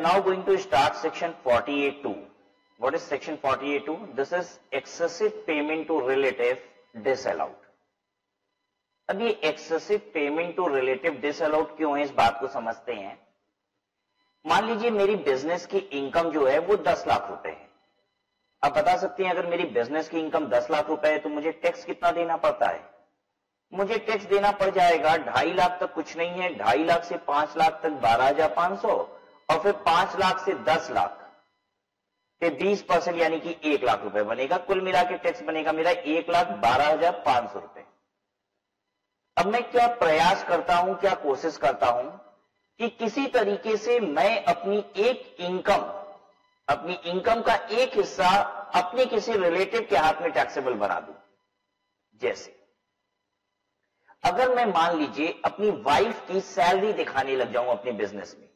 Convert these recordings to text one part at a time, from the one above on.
now going to start section 48.2. What is section 48.2? This is excessive payment to relative disallowed. अब ये excessive payment to relative disallowed क्यों है, इस बात को समझते हैं। मान लीजिए मेरी बिजनेस की इनकम जो है वो 10 लाख रुपए है। अब बता सकते हैं अगर मेरी बिजनेस की इनकम 10 लाख रुपए है तो मुझे टैक्स कितना देना पड़ता है? मुझे टैक्स देना पड़ जाएगा 2.5 लाख तक कुछ नहीं है, 2.5 लाख से 5 लाख तक 12,500 और फिर 5 लाख से 10 लाख के 20% यानी कि 1 लाख रुपए बनेगा। कुल मिला के टैक्स बनेगा मेरा 1,12,500 रुपए। अब मैं क्या प्रयास करता हूं, क्या कोशिश करता हूं कि किसी तरीके से मैं अपनी इनकम का एक हिस्सा अपने किसी रिलेटिव के हाथ में टैक्सेबल बना दूं। जैसे अगर मैं मान लीजिए अपनी वाइफ की सैलरी दिखाने लग जाऊं अपने बिजनेस में,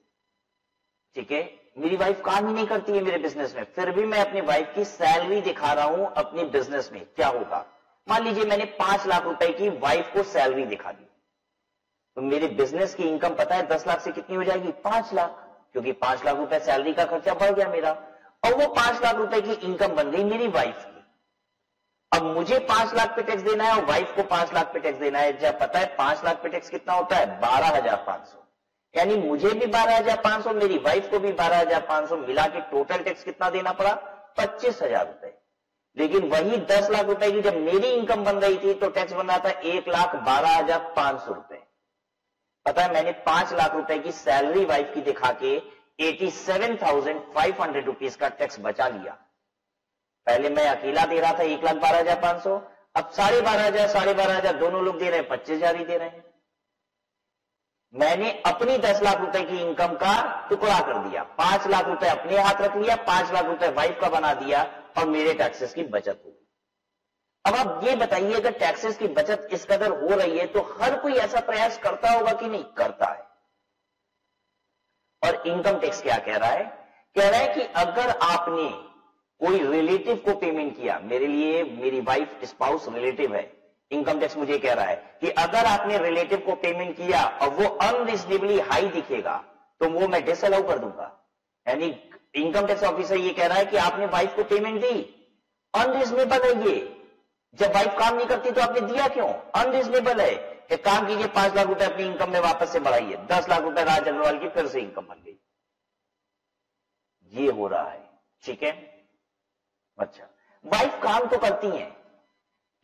ठीक है, मेरी वाइफ काम ही नहीं करती है मेरे बिजनेस में, फिर भी मैं अपनी वाइफ की सैलरी दिखा रहा हूं अपने बिजनेस में, क्या होगा? मान लीजिए मैंने 5 लाख रुपए की वाइफ को सैलरी दिखा दी, तो मेरे बिजनेस की इनकम पता है 10 लाख से कितनी हो जाएगी? 5 लाख, क्योंकि 5 लाख रुपए सैलरी का खर्चा बढ़ गया मेरा, और वो 5 लाख रुपए की इनकम बन गई मेरी वाइफ की। अब मुझे 5 लाख पे टैक्स देना है और वाइफ को 5 लाख पे टैक्स देना है। जब पता है 5 लाख पे टैक्स कितना होता है? 12,500, यानी मुझे भी 12,500, मेरी वाइफ को भी 12,500, मिला के टोटल टैक्स कितना देना पड़ा? 25,000 रुपए। लेकिन वही 10 लाख रुपए की जब मेरी इनकम बन रही थी तो टैक्स बन रहा था 1,12,500 रुपए। पता है मैंने 5 लाख रुपए की सैलरी वाइफ की दिखा के 87,500 रुपीज का टैक्स बचा लिया। पहले मैं अकेला दे रहा था 1,12,500, अब 12,500 दोनों लोग दे रहे हैं, 25,000 ही दे रहे हैं। मैंने अपनी 10 लाख रुपए की इनकम का टुकड़ा कर दिया, 5 लाख रुपए अपने हाथ रख लिया, 5 लाख रुपए वाइफ का बना दिया और मेरे टैक्सेस की बचत हो गई। अब आप ये बताइए अगर टैक्सेस की बचत इस कदर हो रही है तो हर कोई ऐसा प्रयास करता होगा कि नहीं? करता है। और इनकम टैक्स क्या कह रहा है? कह रहा है कि अगर आपने कोई रिलेटिव को पेमेंट किया, मेरे लिए मेरी वाइफ स्पाउस रिलेटिव है, इनकम टैक्स मुझे कह रहा है कि अगर आपने रिलेटिव को पेमेंट किया और वो अनरीजनेबली हाई दिखेगा तो वो मैं डिसअलाउ कर दूंगा। यानी इनकम टैक्स ऑफिसर ये कह रहा है कि आपने वाइफ को पेमेंट दी, अनरीजनेबल है ये। जब वाइफ काम नहीं करती तो आपने दिया क्यों? अनरीजनेबल है। एक काम कीजिए 5 लाख रुपए अपनी इनकम में वापस से बढ़ाइए, 10 लाख रुपए राज अग्रवाल की फिर से इनकम बन गई। ये हो रहा है, ठीक है। अच्छा, वाइफ काम तो करती हैं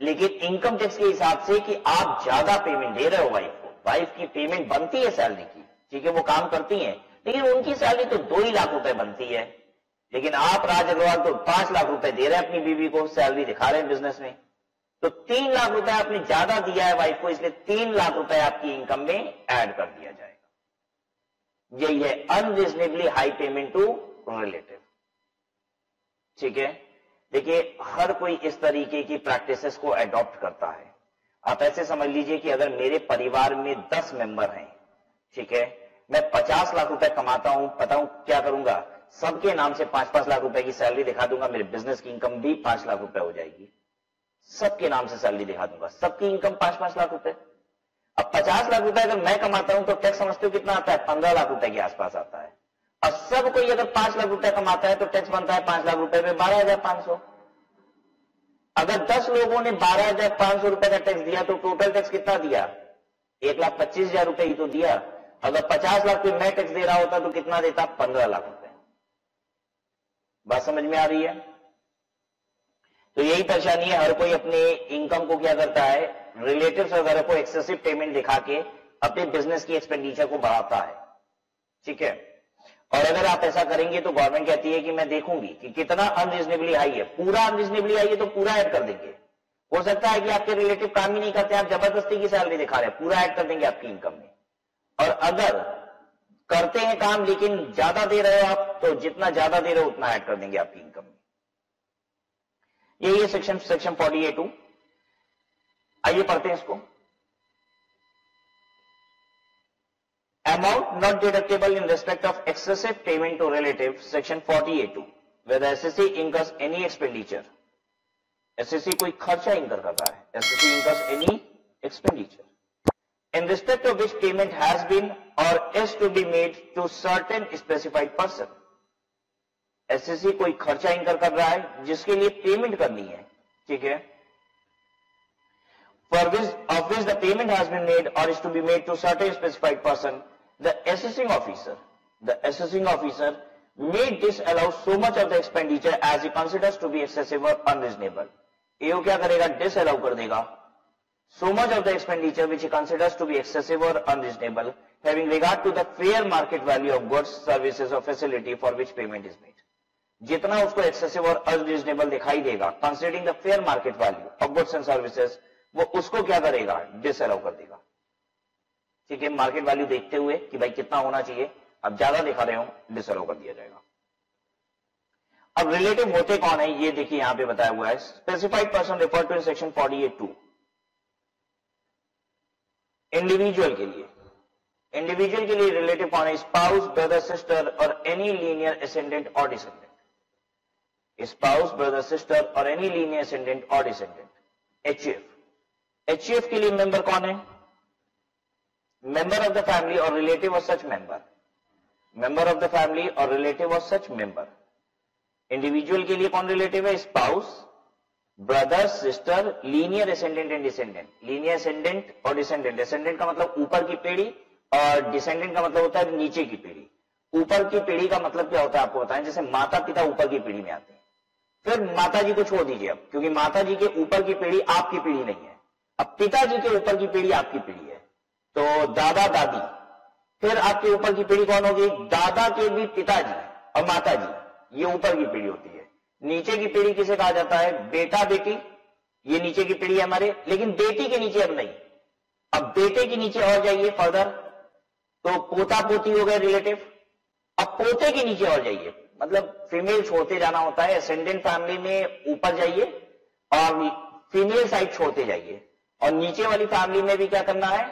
लेकिन इनकम टैक्स के हिसाब से कि आप ज्यादा पेमेंट दे रहे हो वाइफ को, वाइफ की पेमेंट बनती है सैलरी की, ठीक है, वो काम करती हैं, लेकिन उनकी सैलरी तो 2 ही लाख रुपए बनती है, लेकिन आप राज अग्रवाल तो 5 लाख रुपए दे रहे हैं अपनी बीवी को, सैलरी दिखा रहे हैं बिजनेस में, तो 3 लाख रुपए आपने ज्यादा दिया है वाइफ को, इसलिए 3 लाख रुपए आपकी इनकम में ऐड कर दिया जाएगा। यही है unreasonably high payment to relative, ठीक है। देखिए हर कोई इस तरीके की प्रैक्टिसेस को अडॉप्ट करता है। आप ऐसे समझ लीजिए कि अगर मेरे परिवार में 10 मेंबर हैं, ठीक है, मैं 50 लाख रुपए कमाता हूं, पता हूं क्या करूंगा? सबके नाम से 5-5 लाख रुपए की सैलरी दिखा दूंगा, मेरे बिजनेस की इनकम भी 5 लाख रुपए हो जाएगी। सबके नाम से सैलरी दिखा दूंगा, सबकी इनकम 5-5 लाख रुपए। अब 50 लाख रुपए अगर मैं कमाता हूं तो टैक्स समझते हो कितना आता है? 15 लाख रुपए के आसपास आता है। और सब कोई अगर 5 लाख रुपए कमाता है तो टैक्स बनता है 5 लाख रुपए में 12,500। अगर 10 लोगों ने 12,500 रुपए का टैक्स दिया तो टोटल टैक्स कितना दिया? 1,25,000 रुपए ही तो दिया। अगर 50 लाख पे मैं टैक्स दे रहा होता तो कितना देता? 15 लाख रुपए। बात समझ में आ रही है? तो यही परेशानी है, हर कोई अपने इनकम को क्या करता है, रिलेटिव्स वगैरह को एक्सेसिव पेमेंट दिखा के अपने बिजनेस की एक्सपेंडिचर को बढ़ाता है, ठीक है। और अगर आप ऐसा करेंगे तो गवर्नमेंट कहती है कि मैं देखूंगी कि कितना अनरीजनेबली हाई है, पूरा अनरीजनेबली हाई है तो पूरा ऐड कर देंगे। हो सकता है कि आपके रिलेटिव काम ही नहीं करते, आप जबरदस्ती की सैलरी दिखा रहे हैं, पूरा ऐड कर देंगे आपकी इनकम में। और अगर करते हैं काम लेकिन ज्यादा दे रहे हो आप, तो जितना ज्यादा दे रहे हो उतना ऐड कर देंगे आपकी इनकम में। यही है सेक्शन 48(2). आइए पढ़ते हैं इसको। Amount not deductible in respect of excessive payment to relative, section 48(2). Whether SSC incurs any expenditure, SSC कोई खर्चा इंकर करता है, SSC incurs any expenditure in respect of which payment has been or is to be made to certain specified person. SSC कोई खर्चा इंकर कर रहा है जिसके लिए पेमेंट करनी है, ठीक है, for which of which the payment has been made or is to be made to certain specified person, the assessing officer may disallow so much of the expenditure as he considers to be excessive or unreasonable. एओ क्या करेगा, disallow कर देगा so much of the expenditure which he considers to be excessive or unreasonable, having regard to the fair market value of goods, services or facility for which payment is made. जितना उसको excessive और unreasonable दिखाई देगा, considering the fair market value of goods and services, वो उसको क्या करेगा, disallow कर देगा, ठीक है, मार्केट वैल्यू देखते हुए कि भाई कितना होना चाहिए, अब ज्यादा दिखा रहे हो, डिसअलाउ कर दिया जाएगा। अब रिलेटिव होते कौन है, ये देखिए यहां पे बताया हुआ है, specified person refer to in section 48(2). Individual के लिए रिलेटिव कौन है, स्पाउस, ब्रदर, सिस्टर और एनी लीनियर एसेंडेंट और डिसेंडेंट। स्पाउस, ब्रदर, सिस्टर और एनी लीनियर एसेंडेंट और डिसेंडेंट। एचईएफ के लिए मेंबर कौन है, मेंबर ऑफ द फैमिली और relative of such member, member of the family और relative of such member. Individual के लिए कौन रिलेटिव है, spouse, brother, sister, lineal ascendant and descendant. Linear ascendant और डिसेंडेंट, एसेंडेंट का मतलब ऊपर की पीढ़ी और डिसेंडेंट का मतलब होता है नीचे की पीढ़ी। ऊपर की पीढ़ी का मतलब क्या होता है आपको बताएं, जैसे माता पिता ऊपर की पीढ़ी में आते हैं, फिर माता जी को छोड़ दीजिए अब, क्योंकि माता जी के ऊपर की पीढ़ी आपकी पीढ़ी नहीं है, अब पिताजी के ऊपर की पीढ़ी आपकी पीढ़ी है, तो दादा दादी, फिर आपके ऊपर की पीढ़ी कौन होगी, दादा के भी पिताजी और माता जी, ये ऊपर की पीढ़ी होती है। नीचे की पीढ़ी किसे कहा जाता है, बेटा बेटी, ये नीचे की पीढ़ी है हमारे, लेकिन बेटी के नीचे अब नहीं, अब बेटे के नीचे और जाइए फर्दर तो पोता पोती हो गए रिलेटिव, अब पोते के नीचे और जाइए, मतलब फीमेल छोड़ते जाना होता है, एसेंडेंट फैमिली में ऊपर जाइए और फीमेल साइड छोड़ते जाइए, और नीचे वाली फैमिली में भी क्या करना है,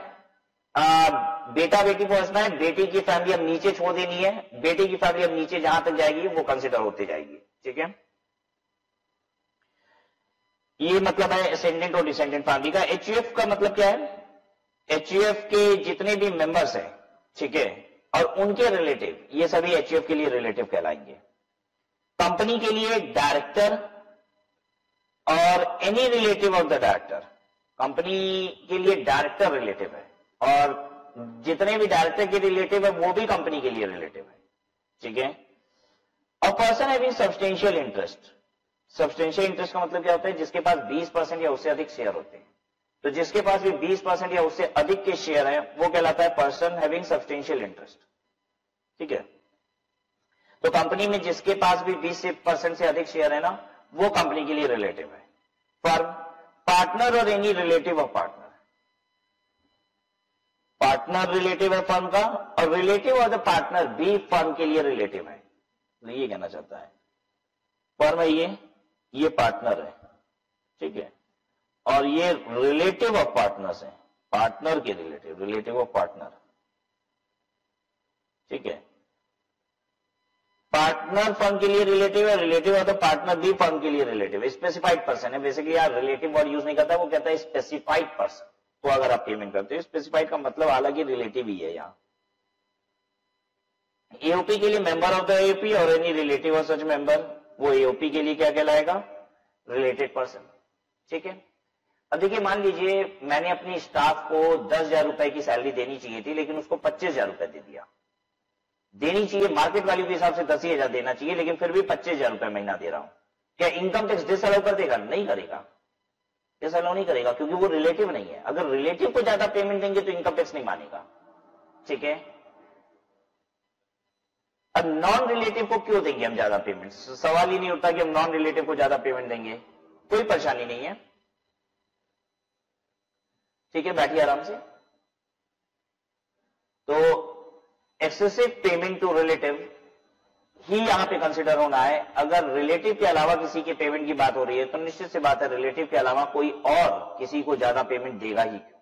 बेटा बेटी पहुंचना है, बेटी की फैमिली अब नीचे छोड़ देनी है, बेटे की फैमिली अब नीचे जहां तक जाएगी वो कंसिडर होते जाएगी, ठीक है। ये मतलब है एसेंडेंट और डिसेंडेंट फैमिली का। एचयूएफ का मतलब क्या है, एचयूएफ के जितने भी मेंबर्स हैं, ठीक है, और उनके रिलेटिव, ये सभी एचयूएफ के लिए रिलेटिव कहलाएंगे। कंपनी के लिए डायरेक्टर और any relative of the director, company के लिए डायरेक्टर रिलेटिव है और जितने भी डायरेक्टर के रिलेटिव है वो भी कंपनी के लिए रिलेटिव है, ठीक है। और person having substantial interest, substantial interest का मतलब क्या होता है, जिसके पास 20% या उससे अधिक शेयर होते हैं, तो जिसके पास भी 20% या उससे अधिक के शेयर हैं वो कहलाता है पर्सन हैविंग सब्सटेंशियल इंटरेस्ट, ठीक है। तो कंपनी में जिसके पास भी 20% से अधिक शेयर है ना, वो कंपनी के लिए रिलेटिव है। फर्म, पार्टनर और any relative of partner, partner relative है फर्म का और रिलेटिव ऑफ द पार्टनर भी फर्म के लिए रिलेटिव है, तो ये कहना चाहता है फर्म है ये पार्टनर है, ठीक है, और ये रिलेटिव ऑफ पार्टनर्स है, पार्टनर के रिलेटिव, रिलेटिव ऑफ पार्टनर, ठीक है। पार्टनर फर्म के लिए रिलेटिव है, रिलेटिव ऑफ द पार्टनर भी फर्म के लिए रिलेटिव है। स्पेसिफाइड पर्सन है, बेसिकली यार रिलेटिव वर्ड यूज नहीं करता, वो कहता है स्पेसिफाइड पर्सन। तो अगर आप पेमेंट करते हो, स्पेसिफाइड का मतलब हालांकि रिलेटिव ही है यहां। एओपी के लिए मेंबर ऑफ द एओपी और any relative of such member, वो एओपी के लिए क्या कहलाएगा, रिलेटेड पर्सन, ठीक है। अब देखिए मान लीजिए मैंने अपनी स्टाफ को 10,000 रुपए की सैलरी देनी चाहिए थी, लेकिन उसको 25,000 रुपए दे दिया। देनी चाहिए मार्केट वैल्यू के हिसाब से 10,000 देना चाहिए, लेकिन फिर भी 25,000 रुपए महीना दे रहा हूं, क्या इनकम टैक्स डिसअलाउ कर देगा, नहीं करेगा, डिसअलाउ नहीं करेगा, क्योंकि वो रिलेटिव नहीं है। अगर रिलेटिव को ज्यादा पेमेंट देंगे तो इनकम टैक्स नहीं मानेगा, ठीक है। अब नॉन रिलेटिव को क्यों देंगे हम ज्यादा पेमेंट, सवाल ही नहीं उठता कि हम नॉन रिलेटिव को ज्यादा पेमेंट देंगे, कोई परेशानी नहीं है, ठीक है, बैठिए आराम से। तो एक्सेसिव पेमेंट टू रिलेटिव ही यहां पे कंसिडर होना है। अगर रिलेटिव के अलावा किसी के पेमेंट की बात हो रही है तो निश्चित सी बात है रिलेटिव के अलावा कोई और किसी को ज्यादा पेमेंट देगा ही क्यों,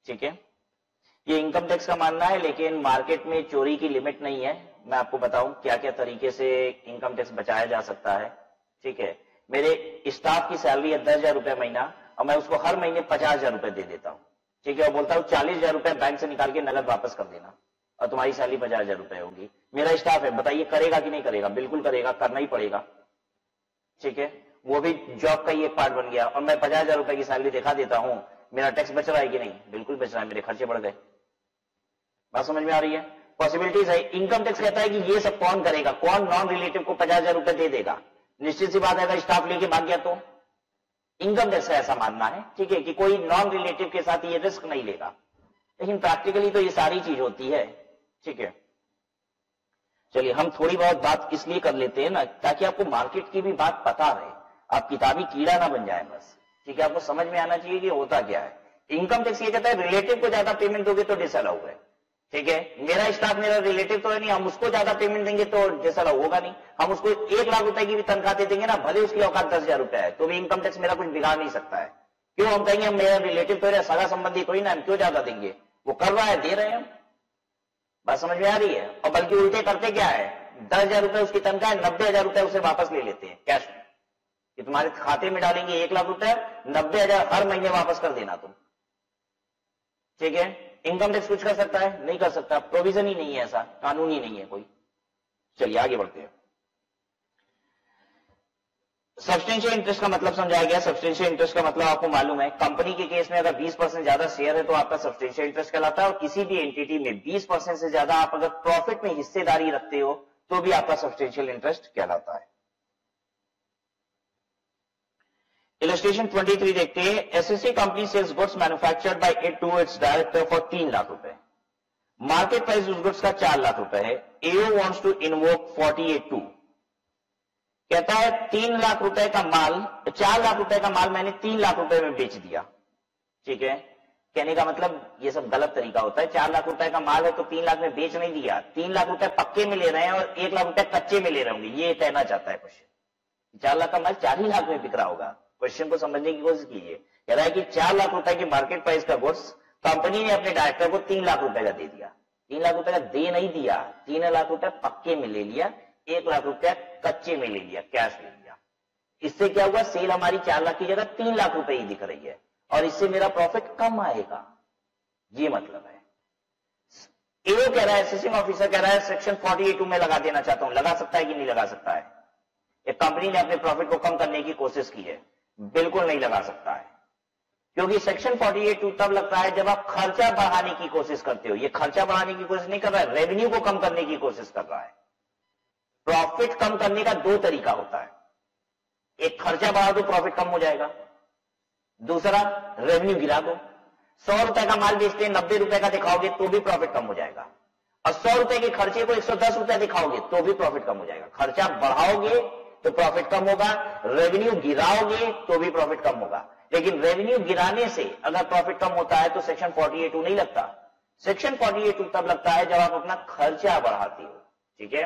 ठीक है। ये इनकम टैक्स का मानना है, लेकिन मार्केट में चोरी की लिमिट नहीं है। मैं आपको बताऊं क्या क्या तरीके से इनकम टैक्स बचाया जा सकता है, ठीक है। मेरे स्टाफ की सैलरी है 10,000 रुपए महीना और मैं उसको हर महीने 50,000 रुपए दे देता हूं, ठीक है, और बोलता हूं 40,000 रुपए बैंक से निकाल के नगद वापस कर देना और तुम्हारी सैलरी 50,000 रुपए होगी। मेरा स्टाफ है, बताइए करेगा कि नहीं करेगा? बिल्कुल करेगा, करना ही पड़ेगा। ठीक है, वो भी जॉब का ही एक पार्ट बन गया। और मैं 50,000 रुपए की सैलरी दिखा देता हूं, मेरा टैक्स बच रहा है कि नहीं? बिल्कुल बच रहा है, मेरे खर्चे बढ़ गए। बात समझ में आ रही है? पॉसिबिलिटीज है। इनकम टैक्स कहता है कि ये सब कौन करेगा, कौन नॉन रिलेटिव को 50,000 रुपए दे देगा? निश्चित सी बात है, अगर स्टाफ लेके भाग गया तो इनकम टैक्स का ऐसा मानना है, ठीक है, कि कोई नॉन रिलेटिव के साथ ये रिस्क नहीं लेगा। लेकिन प्रैक्टिकली तो ये सारी चीज होती है। ठीक है, चलिए हम थोड़ी बहुत बात इसलिए कर लेते हैं ना, ताकि आपको मार्केट की भी बात पता रहे, आप किताबी कीड़ा ना बन जाए बस। ठीक है, आपको समझ में आना चाहिए कि होता क्या है। इनकम टैक्स ये कहता है रिलेटिव को ज्यादा पेमेंट दोगे तो डिसअलाउ है। ठीक है, मेरा स्टाफ मेरा रिलेटिव तो है नहीं, हम उसको ज्यादा पेमेंट देंगे तो डिसअलाउ होगा नहीं। हम उसको 1 लाख रुपए की भी तनख्वाह दे देंगे ना, भले उसकी औकात 10,000 रुपए है, तो भी इनकम टैक्स मेरा कुछ बिगाड़ नहीं सकता है। क्यों? हम कहेंगे मेरा रिलेटिव तो है, सगा संबंधी कोई ना, हम क्यों ज्यादा देंगे? वो कर रहा है, दे रहे हैं हम। बात समझ में आ रही है? और बल्कि उल्टे करते क्या है, 10,000 रुपए उसकी तनख्वाह है, 90,000 रुपए उसे वापस ले लेते हैं कैश में, कि तुम्हारे खाते में डालेंगे 1 लाख रुपए, 90,000 हर महीने वापस कर देना तुम। ठीक है, इनकम टैक्स कुछ कर सकता है? नहीं कर सकता, प्रोविजन ही नहीं है, ऐसा कानून ही नहीं है कोई। चलिए आगे बढ़ते हैं। सब्सटेंशियल इंटरेस्ट का मतलब समझाया गया। सब्सटेंशियल इंटरेस्ट का मतलब आपको मालूम है, कंपनी के केस में अगर 20% ज्यादा शेयर है तो आपका सब्सटेंशियल इंटरेस्ट कहलाता है, और किसी भी एंटिटी में 20% से ज्यादा आप अगर प्रॉफिट में हिस्सेदारी रखते हो तो भी आपका सब्सटेंशियल इंटरेस्ट कहलाता है। इलस्ट्रेशन 23 देखते हैं। SSC company sells goods manufactured by it to its director for 3 lakh रुपए। मार्केट प्राइस उस गुड्स का 4 लाख रुपए है। एओ वांट्स टू इन्वोक 48(2). कहता है 3 लाख रुपए का माल, 4 लाख रुपए का माल मैंने 3 लाख रुपए में बेच दिया। ठीक है, कहने का मतलब ये सब गलत तरीका होता है। 4 लाख रुपए का माल है तो 3 लाख में बेच नहीं दिया, 3 लाख रुपए पक्के में ले रहे हैं और 1 लाख रुपए कच्चे में ले रहे होंगे, ये कहना चाहता है क्वेश्चन। 4 लाख का माल 4 ही लाख में बिक रहा होगा। क्वेश्चन को समझने की कोशिश कीजिए। कह रहा है कि 4 लाख रुपए की मार्केट प्राइस का गुड्स कंपनी ने अपने डायरेक्टर को 3 लाख रुपए का दे दिया। 3 लाख रुपए का दे नहीं दिया, 3 लाख रुपए पक्के में ले लिया, 1 लाख रुपया कच्चे में ले लिया, कैश ले लिया। इससे क्या हुआ, सेल हमारी 4 लाख की जगह 3 लाख रुपए ही दिख रही है और इससे मेरा प्रॉफिट कम आएगा, ये मतलब है। एओ कह रहा है, असेसिंग ऑफिसर कह रहा है सेक्शन 48(2) में लगा देना चाहता हूं। लगा सकता है कि नहीं लगा सकता है? एक कंपनी ने अपने प्रॉफिट को कम करने की कोशिश की है, बिल्कुल नहीं लगा सकता है, क्योंकि सेक्शन 48(2) तब लगता है जब आप खर्चा बढ़ाने की कोशिश करते हो। ये खर्चा बढ़ाने की कोशिश नहीं कर रहा है, रेवेन्यू को कम करने की कोशिश कर रहा है। प्रॉफिट कम करने का 2 तरीका होता है, एक खर्चा बढ़ा दो प्रॉफिट कम हो जाएगा, दूसरा रेवेन्यू गिरा दो। 100 रुपए का माल बेचते हैं, 90 रुपए का दिखाओगे तो भी प्रॉफिट कम हो जाएगा, और 100 रुपए के खर्चे को 110 रुपए दिखाओगे तो भी प्रॉफिट कम हो जाएगा। खर्चा बढ़ाओगे तो प्रॉफिट कम होगा, रेवेन्यू गिराओगे तो भी प्रॉफिट कम होगा। लेकिन रेवेन्यू गिराने से अगर प्रॉफिट कम होता है तो सेक्शन 48(2) नहीं लगता। सेक्शन 48(2) तब लगता है जब आप अपना खर्चा बढ़ाते हो। ठीक है,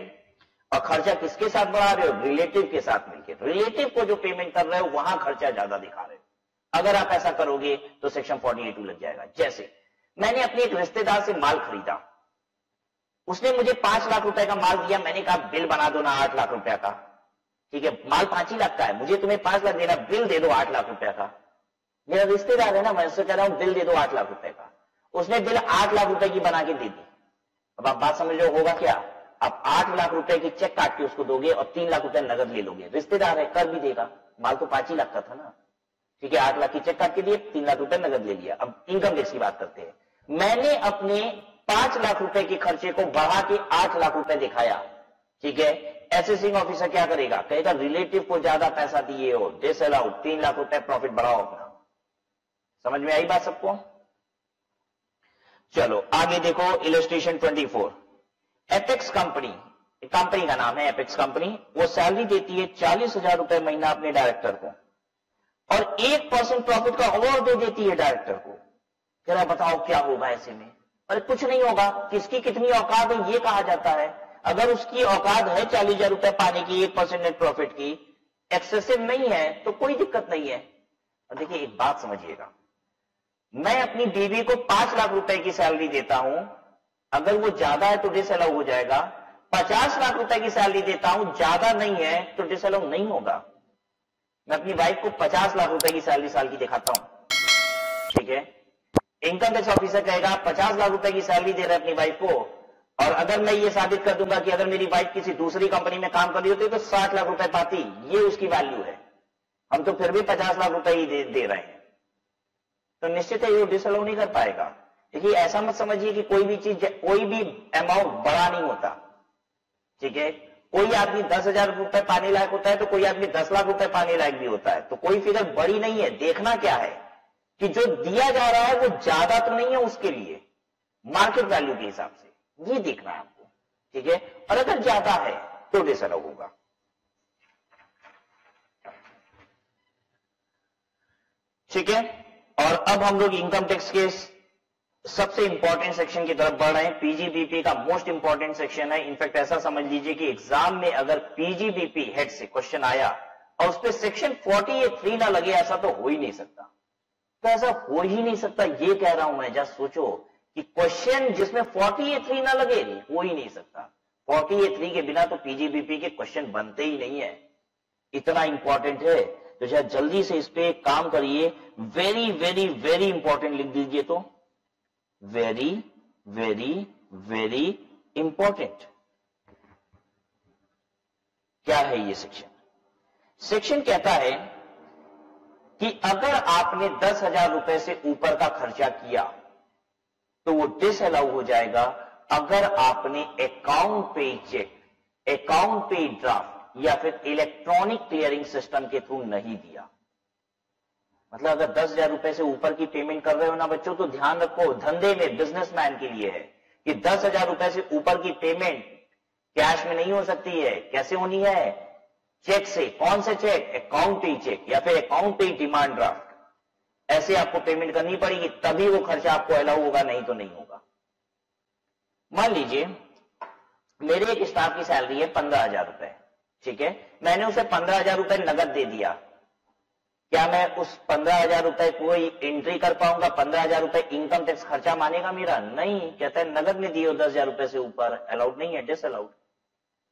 और खर्चा किसके साथ बढ़ा रहे हो? रिलेटिव के साथ मिलकर। रिलेटिव को जो पेमेंट कर रहे हो वहां खर्चा ज्यादा दिखा रहे हो। अगर आप ऐसा करोगे तो सेक्शन 48(2) लग जाएगा। जैसे मैंने अपने एक रिश्तेदार से माल खरीदा, उसने मुझे 5 लाख रुपए का माल दिया, मैंने कहा बिल बना दो ना 8 लाख रुपए का। ठीक है, माल 5 ही लाख का है, मुझे तुम्हें 5 लाख देना, बिल दे दो 8 लाख रुपए का। मेरा रिश्तेदार है ना, मैं उससे कह रहा हूं बिल दे दो 8 लाख रुपए का। उसने बिल 8 लाख रुपए की बना के दे दी। अब आप बात समझ रहे हो होगा क्या? आप 8 लाख रुपए की चेक काट के उसको दोगे और 3 लाख रुपए नगद ले लोगे। रिश्तेदार है, कर भी देगा, माल तो 5 ही लाख का था ना। ठीक है, 8 लाख की चेक काट के दिए, 3 लाख रुपए नगद ले लिया। अब इनकम टैक्स की बात करते हैं। मैंने अपने 5 लाख रुपए के खर्चे को बढ़ा के 8 लाख रुपए दिखाया। ठीक है, असेसिंग ऑफिसर क्या करेगा? कहेगा रिलेटिव को ज्यादा पैसा दिए हो, डिसअलाउड, 3 लाख रुपए प्रॉफिट बढ़ाओ अपना। समझ में आई बात सबको? चलो आगे देखो, इलस्ट्रेशन 24। एपेक्स कंपनी, कंपनी का नाम है एपेक्स कंपनी, वो सैलरी देती है 40,000 रुपए महीना अपने डायरेक्टर को और 1% प्रॉफिट का अवार्ड दे देती है डायरेक्टर को। जरा बताओ क्या होगा ऐसे में? अरे कुछ नहीं होगा, किसकी कितनी औकात है ये कहा जाता है। अगर उसकी औकात है 40,000 रुपए पाने की 1% नेट प्रॉफिट की, एक्सेसिव नहीं है तो कोई दिक्कत नहीं है। और देखिए एक बात समझिएगा, मैं अपनी बीवी को 5 लाख रुपए की सैलरी देता हूं, अगर वो ज्यादा है तो डिसअलाउ हो जाएगा। 50 लाख रुपए की सैलरी देता हूं, ज्यादा नहीं है तो डिसअलाउ नहीं होगा। मैं अपनी वाइफ को 50 लाख रुपए की सैलरी साल की दिखाता हूं, ठीक है, इनकम टैक्स ऑफिसर कहेगा आप 50 लाख रुपए की सैलरी दे रहे हैं अपनी वाइफ को, और अगर मैं ये साबित कर दूंगा कि अगर मेरी वाइफ किसी दूसरी कंपनी में काम कर रही होती तो 60 लाख रुपए पाती, ये उसकी वैल्यू है, हम तो फिर भी 50 लाख रुपए ही दे रहे हैं, तो निश्चित है ये डिसअलाउ नहीं कर पाएगा। देखिए ऐसा मत समझिए कि कोई भी चीज, कोई भी अमाउंट बड़ा नहीं होता, ठीक है। कोई आदमी 10,000 रुपए पाने लायक होता है तो कोई आदमी 10 लाख रुपए पाने लायक भी होता है, तो कोई फिगर बड़ी नहीं है। देखना क्या है कि जो दिया जा रहा है वो ज्यादा तो नहीं है उसके लिए, मार्केट वैल्यू के हिसाब से, ये देखना है आपको, ठीक है। और अगर ज्यादा है तो डिसअलाउ होगा। ठीक है, और अब हम लोग इनकम टैक्स के सबसे इंपॉर्टेंट सेक्शन की तरफ बढ़ रहे हैं। पीजीबीपी का मोस्ट इंपॉर्टेंट सेक्शन है। इनफैक्ट ऐसा समझ लीजिए कि एग्जाम में अगर पीजीबीपी हेड से क्वेश्चन आया और उस पर सेक्शन 48(3) ना लगे, ऐसा तो हो ही नहीं सकता। तो ऐसा हो ही नहीं सकता, ये कह रहा हूं मैं। जस्ट सोचो कि क्वेश्चन जिसमें 48(3) ना लगे, हो ही नहीं सकता। 48(3) के बिना तो पीजीबीपी के क्वेश्चन बनते ही नहीं है, इतना इंपॉर्टेंट है। तो शायद जल्दी से इस पे काम करिए। वेरी वेरी वेरी इंपॉर्टेंट लिख दीजिए, तो वेरी वेरी वेरी इंपॉर्टेंट। क्या है ये सेक्शन? सेक्शन कहता है कि अगर आपने 10,000 रुपए से ऊपर का खर्चा किया तो वो डिसअलाउ हो जाएगा अगर आपने अकाउंट पे चेक, अकाउंट पे ड्राफ्ट या फिर इलेक्ट्रॉनिक क्लियरिंग सिस्टम के थ्रू नहीं दिया। मतलब अगर 10,000 रुपए से ऊपर की पेमेंट कर रहे हो ना बच्चों, तो ध्यान रखो, धंधे में बिजनेसमैन के लिए है कि 10,000 रुपए से ऊपर की पेमेंट कैश में नहीं हो सकती है। कैसे होनी है? चेक से। कौन से चेक? अकाउंट पे चेक या फिर अकाउंट पे डिमांड ड्राफ्ट। ऐसे आपको पेमेंट करनी पड़ेगी, तभी वो खर्चा आपको अलाउ होगा, नहीं तो नहीं होगा। मान लीजिए मेरे एक स्टाफ की सैलरी है 15,000 रुपए, ठीक है। मैंने उसे 15,000 रुपए नगद दे दिया। क्या मैं उस 15,000 रुपए को ही एंट्री कर पाऊंगा? 15,000 रुपए इनकम टैक्स खर्चा मानेगा मेरा? नहीं। कहता है नगद में दिए 10,000 रुपए से ऊपर, अलाउड नहीं है, डिसअलाउड।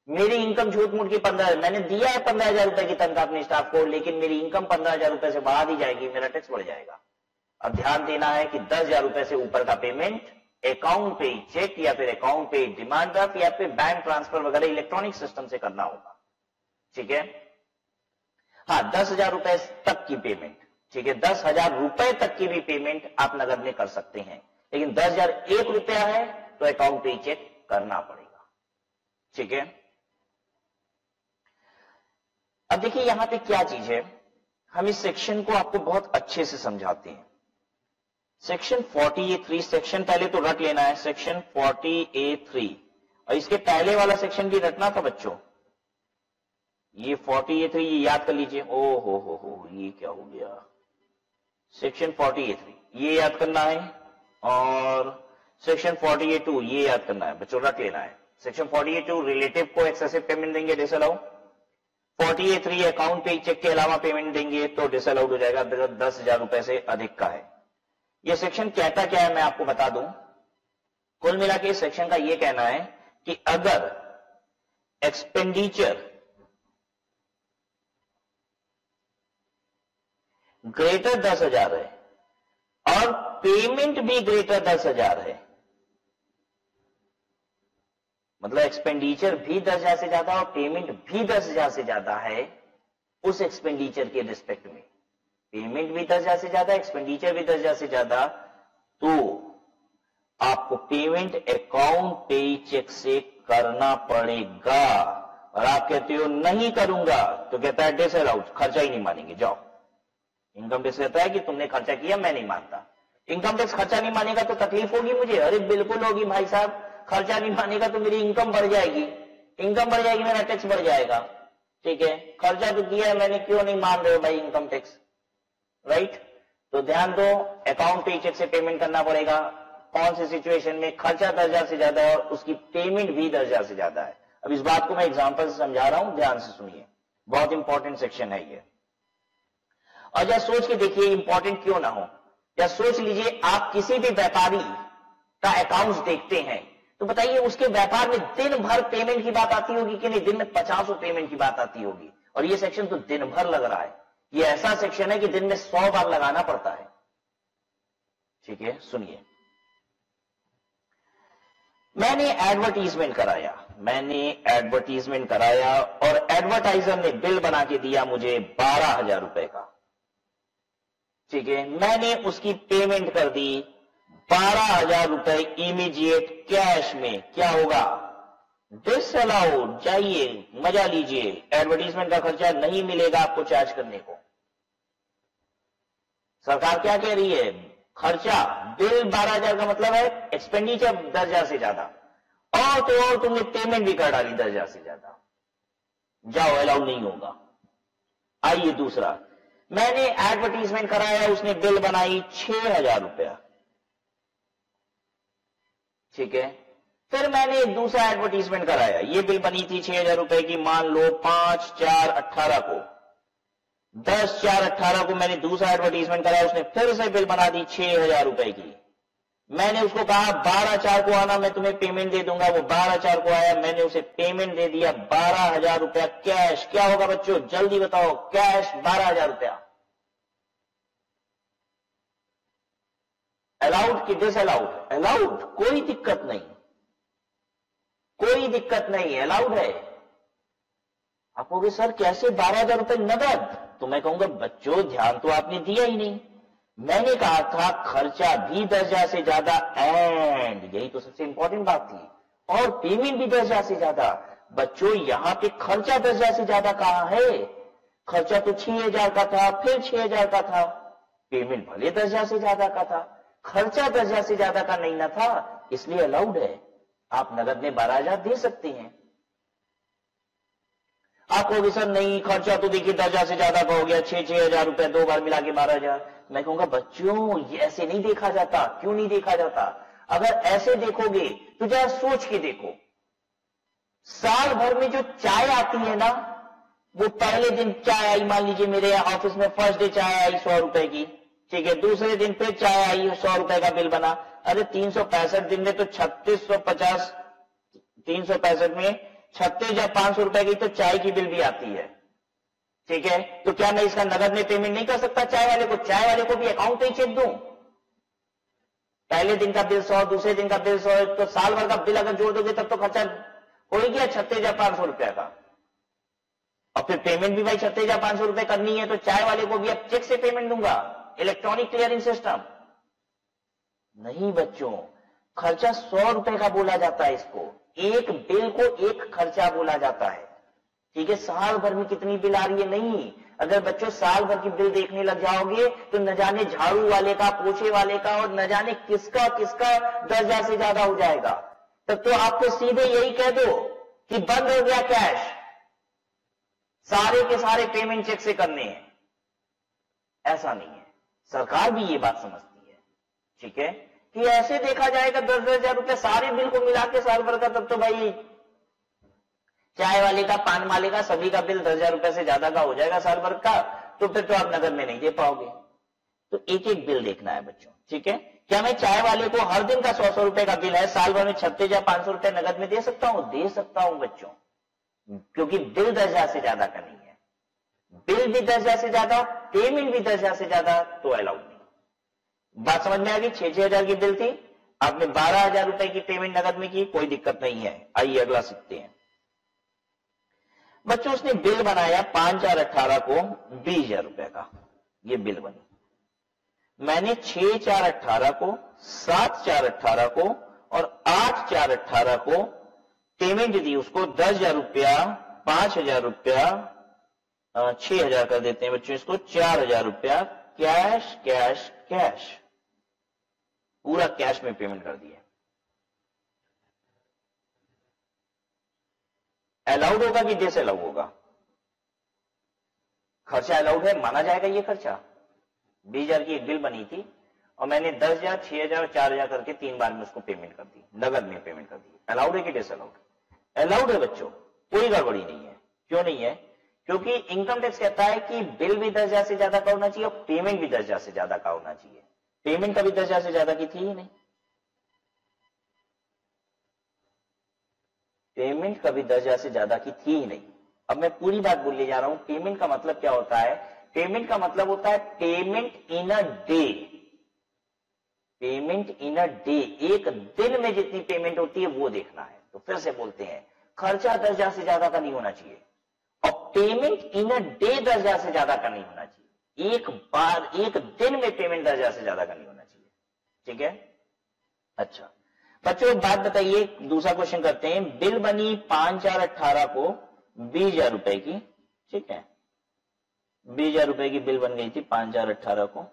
मेरी इनकम झूठ मूठ की 15,000, मैंने दिया है 15,000 रुपए की तनख्वाह अपने स्टाफ को, लेकिन मेरी इनकम 15,000 रुपए से बढ़ा दी जाएगी, मेरा टैक्स बढ़ जाएगा। अब ध्यान देना है कि 10,000 रुपए से ऊपर का पेमेंट अकाउंट पे चेक या फिर अकाउंट पे डिमांड ड्राफ्ट या फिर बैंक ट्रांसफर वगैरह इलेक्ट्रॉनिक सिस्टम से करना होगा, ठीक है। हाँ, 10,000 रुपए तक की पेमेंट, ठीक है, 10,000 रुपए तक की भी पेमेंट आप नगद में कर सकते हैं, लेकिन 10,001 रुपया है तो अकाउंट पे चेक करना पड़ेगा, ठीक है। अब देखिए यहां पे क्या चीज है, हम इस सेक्शन को आपको बहुत अच्छे से समझाते हैं। सेक्शन 48(3) सेक्शन पहले तो रट लेना है, सेक्शन 48(3), और इसके पहले वाला सेक्शन भी रटना था बच्चों। ये 48(3) ये याद कर लीजिए। ओ हो, ये क्या हो गया? सेक्शन 48(3) ये याद करना है, और सेक्शन 48(2) ये याद करना है बच्चों, रट लेना है। सेक्शन 48(2) रिलेटिव को एक्सेसिव पेमेंट देंगे, डिसअलाउ। 48(3) अकाउंट पे चेक के अलावा पेमेंट देंगे तो डिसअलाउड हो जाएगा, 10,000 रुपए से अधिक का है। ये सेक्शन कहता क्या है मैं आपको बता दूं। कुल मिला के इस सेक्शन का ये कहना है कि अगर एक्सपेंडिचर ग्रेटर 10,000 है और पेमेंट भी ग्रेटर 10,000 है, मतलब एक्सपेंडिचर भी 10,000 से ज्यादा और पेमेंट भी 10,000 से ज्यादा है, उस एक्सपेंडिचर के रिस्पेक्ट में पेमेंट भी 10,000 से ज्यादा, एक्सपेंडिचर भी 10,000 से ज्यादा, तो आपको पेमेंट अकाउंट पे चेक से करना पड़ेगा। और आप कहते हो नहीं करूंगा, तो कहता है डिसअलाउड, खर्चा ही नहीं मानेंगे, जाओ। इनकम टैक्स कहता है कि तुमने खर्चा किया, मैं नहीं मानता। इनकम टैक्स खर्चा नहीं मानेगा तो तकलीफ होगी मुझे? अरे बिल्कुल होगी भाई साहब, खर्चा नहीं मानेगा तो मेरी इनकम बढ़ जाएगी, इनकम बढ़ जाएगी, मेरा टैक्स बढ़ जाएगा, ठीक है। खर्चा तो किया है मैंने, क्यों नहीं मान रहे हो भाई इनकम टैक्स, राइट। तो ध्यान दो, अकाउंट पे चेक से पेमेंट करना पड़ेगा। कौन सी सिचुएशन में? खर्चा 10,000 से ज्यादा है और उसकी पेमेंट भी 10,000 से ज्यादा है। अब इस बात को मैं एग्जांपल से समझा रहा हूं, ध्यान से सुनिए, बहुत इंपॉर्टेंट सेक्शन है ये। और जरा सोच के देखिए इंपॉर्टेंट क्यों ना हो। या सोच लीजिए आप किसी भी व्यापारी का अकाउंट्स देखते हैं, तो बताइए उसके व्यापार में दिन भर पेमेंट की बात आती होगी कि नहीं? दिन में 50 पेमेंट की बात आती होगी, और ये सेक्शन तो दिन भर लग रहा है। ये ऐसा सेक्शन है कि दिन में 100 बार लगाना पड़ता है। ठीक है, सुनिए। मैंने एडवर्टीजमेंट कराया और एडवर्टाइजर ने बिल बना के दिया मुझे 12,000 रुपए का। ठीक है, मैंने उसकी पेमेंट कर दी 12,000 रुपए इमीडिएट कैश में। क्या होगा? डिसअलाउड। जाइए मजा लीजिए, एडवर्टीजमेंट का खर्चा नहीं मिलेगा आपको चार्ज करने को। सरकार क्या कह रही है? खर्चा बिल 12,000 का मतलब है एक्सपेंडिचर 10,000 से ज्यादा, और तो और तुमने पेमेंट भी कर डाली 10,000 से ज्यादा। जाओ, अलाउड नहीं होगा। आइए दूसरा, मैंने एडवर्टीजमेंट कराया, उसने बिल बनाई 6,000 रुपया। ठीक है, फिर मैंने एक दूसरा एडवर्टीजमेंट कराया, ये बिल बनी थी 6,000 रुपए की, मान लो 5/4/18 को। 10/4/18 को मैंने दूसरा एडवर्टीजमेंट कराया, उसने फिर से बिल बना दी 6,000 रुपए की। मैंने उसको कहा 12/4 को आना, मैं तुम्हें पेमेंट दे दूंगा। वो 12/4 को आया, मैंने उसे पेमेंट दे दिया 12,000 रुपया कैश। क्या होगा बच्चों, जल्दी बताओ? कैश 12,000 रुपया। अलाउड कि डिसअलाउड? अलाउड, कोई दिक्कत नहीं, कोई दिक्कत नहीं, अलाउड है। आप कहोगे सर कैसे 12,000 रुपए नगद? तो मैं कहूंगा बच्चों ध्यान तो आपने दिया ही नहीं। मैंने कहा था खर्चा भी 10,000 से ज्यादा, एंड यही तो सबसे इंपॉर्टेंट बात थी, और पेमेंट भी 10,000 से ज्यादा। बच्चों यहां पे खर्चा 10,000 से ज्यादा कहां है? खर्चा तो 6,000 का था, फिर 6,000 का था, पेमेंट भले 10,000 से ज्यादा का था, खर्चा 10,000 से ज्यादा का नहीं ना था, इसलिए अलाउड है। आप नगद में 12,000 दे सकते हैं। आप कहोगे सर नहीं, खर्चा तो देखिए 10,000 से ज्यादा का हो गया, 6,000 रुपए, दो बार मिला के 12,000। मैं कहूंगा बच्चों ये ऐसे नहीं देखा जाता। क्यों नहीं देखा जाता? अगर ऐसे देखोगे तो जरा सोच के देखो, साल भर में जो चाय आती है ना, वो पहले दिन चाय आई, मान लीजिए मेरे ऑफिस में फर्स्ट डे चाय आई 100 रुपए की। ठीक है, दूसरे दिन फिर चाय आई, 100 रुपए का बिल बना। अरे 365 दिन में तो 3650, 365 में 36,500 रुपए की तो चाय की बिल भी आती है। ठीक है, तो क्या मैं इसका नगद में पेमेंट नहीं कर सकता चाय वाले को? चाय वाले को भी अकाउंट पे ही चेक दूं? पहले दिन का बिल 100, दूसरे दिन का बिल 100, तो साल भर का बिल अगर जोड़ दोगे तब तो खर्चा हो ही गया 36,500 रुपए का। और फिर पेमेंट भी भाई 36,500 रुपए करनी है, तो चाय वाले को भी अब चेक से पेमेंट दूंगा, इलेक्ट्रॉनिक क्लियरिंग सिस्टम। नहीं बच्चों, खर्चा 100 रुपए का बोला जाता है इसको, एक बिल को एक खर्चा बोला जाता है। ठीक है, साल भर में कितनी बिल आ रही है नहीं। अगर बच्चों साल भर की बिल देखने लग जाओगे तो न जाने झाड़ू वाले का, पोछे वाले का, और न जाने किसका किसका 10,000 से ज्यादा हो जाएगा। तब तो आपको सीधे यही कह दो कि बंद हो गया कैश, सारे के सारे पेमेंट चेक से करने हैं। ऐसा नहीं है, सरकार भी ये बात समझती है। ठीक है, कि ऐसे देखा जाएगा 10,000 रुपए सारे बिल को मिला के साल भर का, तब तो भाई चाय वाले का, पान वाले का, सभी का बिल 10,000 रुपए से ज्यादा का हो जाएगा साल भर का, तो फिर तो आप नगद में नहीं दे पाओगे। तो एक एक बिल देखना है बच्चों। ठीक है, क्या मैं चाय वाले को हर दिन का 100-100 रुपए का बिल है, साल भर में 36,500 रुपए नगद में दे सकता हूं? दे सकता हूं बच्चों, क्योंकि बिल 10,000 से ज्यादा का नहीं है। बिल भी 10,000 से ज्यादा, पेमेंट भी 10,000 से ज्यादा, तो अलाउड नहीं। बात समझ में आ गई? 6,000 की बिल थी, आपने 12,000 रुपए की पेमेंट नगद में की, कोई दिक्कत नहीं है। आइए अगला सीखते हैं बच्चों। उसने बिल बनाया 5/4/18 को 20,000 रुपए का, ये बिल बनी। मैंने 6/4/18 को, 7/4/18 को और 8/4/18 को पेमेंट दी उसको 10,000 रुपया, 5,000 रुपया, 6,000 कर देते हैं बच्चों इसको, 4,000 रुपया कैश कैश कैश, पूरा कैश में पेमेंट कर दिया। अलाउड होगा कि डिसअलाउड होगा? खर्चा अलाउड है, माना जाएगा ये खर्चा। 20,000 की एक बिल बनी थी और मैंने 10,000, 6,000 और 4,000 करके 3 बार में उसको पेमेंट कर दी, नगद में पेमेंट कर दी। अलाउड है कि डिसअलाउड? अलाउड है बच्चों, कोई गड़बड़ी नहीं है। क्यों नहीं है? क्योंकि इनकम टैक्स कहता है कि बिल भी 10,000 से ज्यादा का होना चाहिए और पेमेंट भी 10,000 से ज्यादा का होना चाहिए। पेमेंट कभी 10,000 से ज्यादा की थी ही नहीं, पेमेंट कभी 10,000 से ज्यादा की थी ही नहीं। अब मैं पूरी बात बोलने जा रहा हूं। पेमेंट का मतलब क्या होता है? पेमेंट का मतलब होता है payment in a day. Payment in a day, एक दिन में जितनी पेमेंट होती है वो देखना है। तो फिर से बोलते हैं, खर्चा 10,000 से ज्यादा का नहीं होना चाहिए और पेमेंट इन अ डे 10,000 से ज्यादा का नहीं होना चाहिए। एक बार एक दिन में पेमेंट 10,000 से ज्यादा का नहीं होना चाहिए। ठीक है, अच्छा बच्चों एक बात बताइए, दूसरा क्वेश्चन करते हैं। बिल बनी 5/4/18 को 20,000 रुपए की, ठीक है, 20,000 रुपए की बिल बन गई थी 5/4/18 को,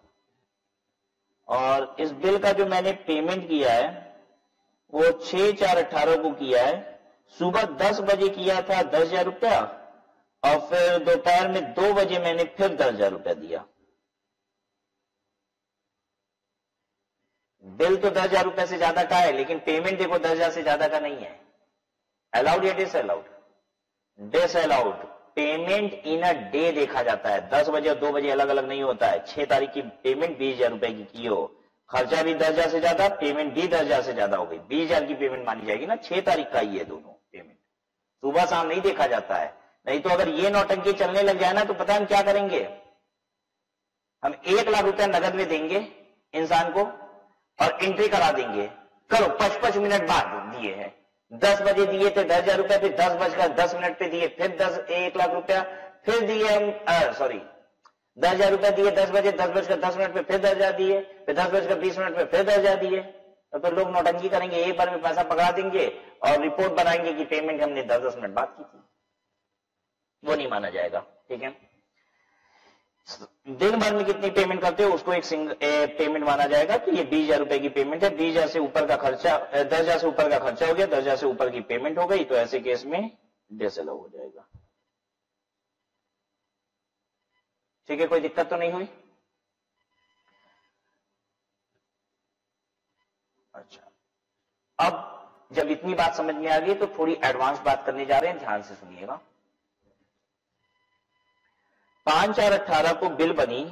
और इस बिल का जो मैंने पेमेंट किया है वो 6/4/18 को किया है। सुबह 10 बजे किया था 10,000 रुपया, और फिर दोपहर में 2 बजे मैंने फिर 10,000 रुपया दिया। बिल तो 10,000 रुपए से ज्यादा का है, लेकिन पेमेंट देखो 10,000 से ज्यादा का नहीं है। अलाउड या disallowed? Disallowed. Payment in a day देखा जाता है, 10 बजे और 2 बजे अलग अलग नहीं होता है। 6 तारीख की पेमेंट 20,000 रुपए की हो, खर्चा भी 10,000 से ज्यादा, पेमेंट भी 10,000 से ज्यादा हो गई, 20,000 की पेमेंट मानी जाएगी ना। 6 तारीख का ही है दोनों पेमेंट, सुबह शाम नहीं देखा जाता है। नहीं तो अगर ये नौटंकी चलने लग जाए ना तो पता है हम क्या करेंगे, हम 1 लाख रुपया नगद में देंगे इंसान को और एंट्री करा देंगे, करो 55 मिनट बाद दिए हैं, 10 बजे दिए थे 10,000 रुपया, फिर 10:10 पे दिए फिर 1 लाख रुपया, फिर दिए हम 10,000 रुपया दिए 10 बजे, 10:10 पे फिर 10,000 दिए, फिर 10:20 पे फिर 10,000 दिए। तो लोग नौटंकी करेंगे, एक बार में पैसा पकड़ा देंगे और रिपोर्ट बनाएंगे कि पेमेंट हमने 10-10 मिनट बाद की थी, वो नहीं माना जाएगा। ठीक है, दिन भर में कितनी पेमेंट करते हो उसको एक पेमेंट माना जाएगा कि ये 20,000 रुपए की पेमेंट है। 20,000 से ऊपर का खर्चा, 10,000 से ऊपर का खर्चा हो गया, 10,000 से ऊपर की पेमेंट हो गई, तो ऐसे केस में डिसअलाउ हो जाएगा। ठीक है, कोई दिक्कत तो नहीं हुई? अच्छा, अब जब इतनी बात समझ में आ गई तो थोड़ी एडवांस बात करने जा रहे हैं, ध्यान से सुनिएगा। 5/4/18 को बिल बनी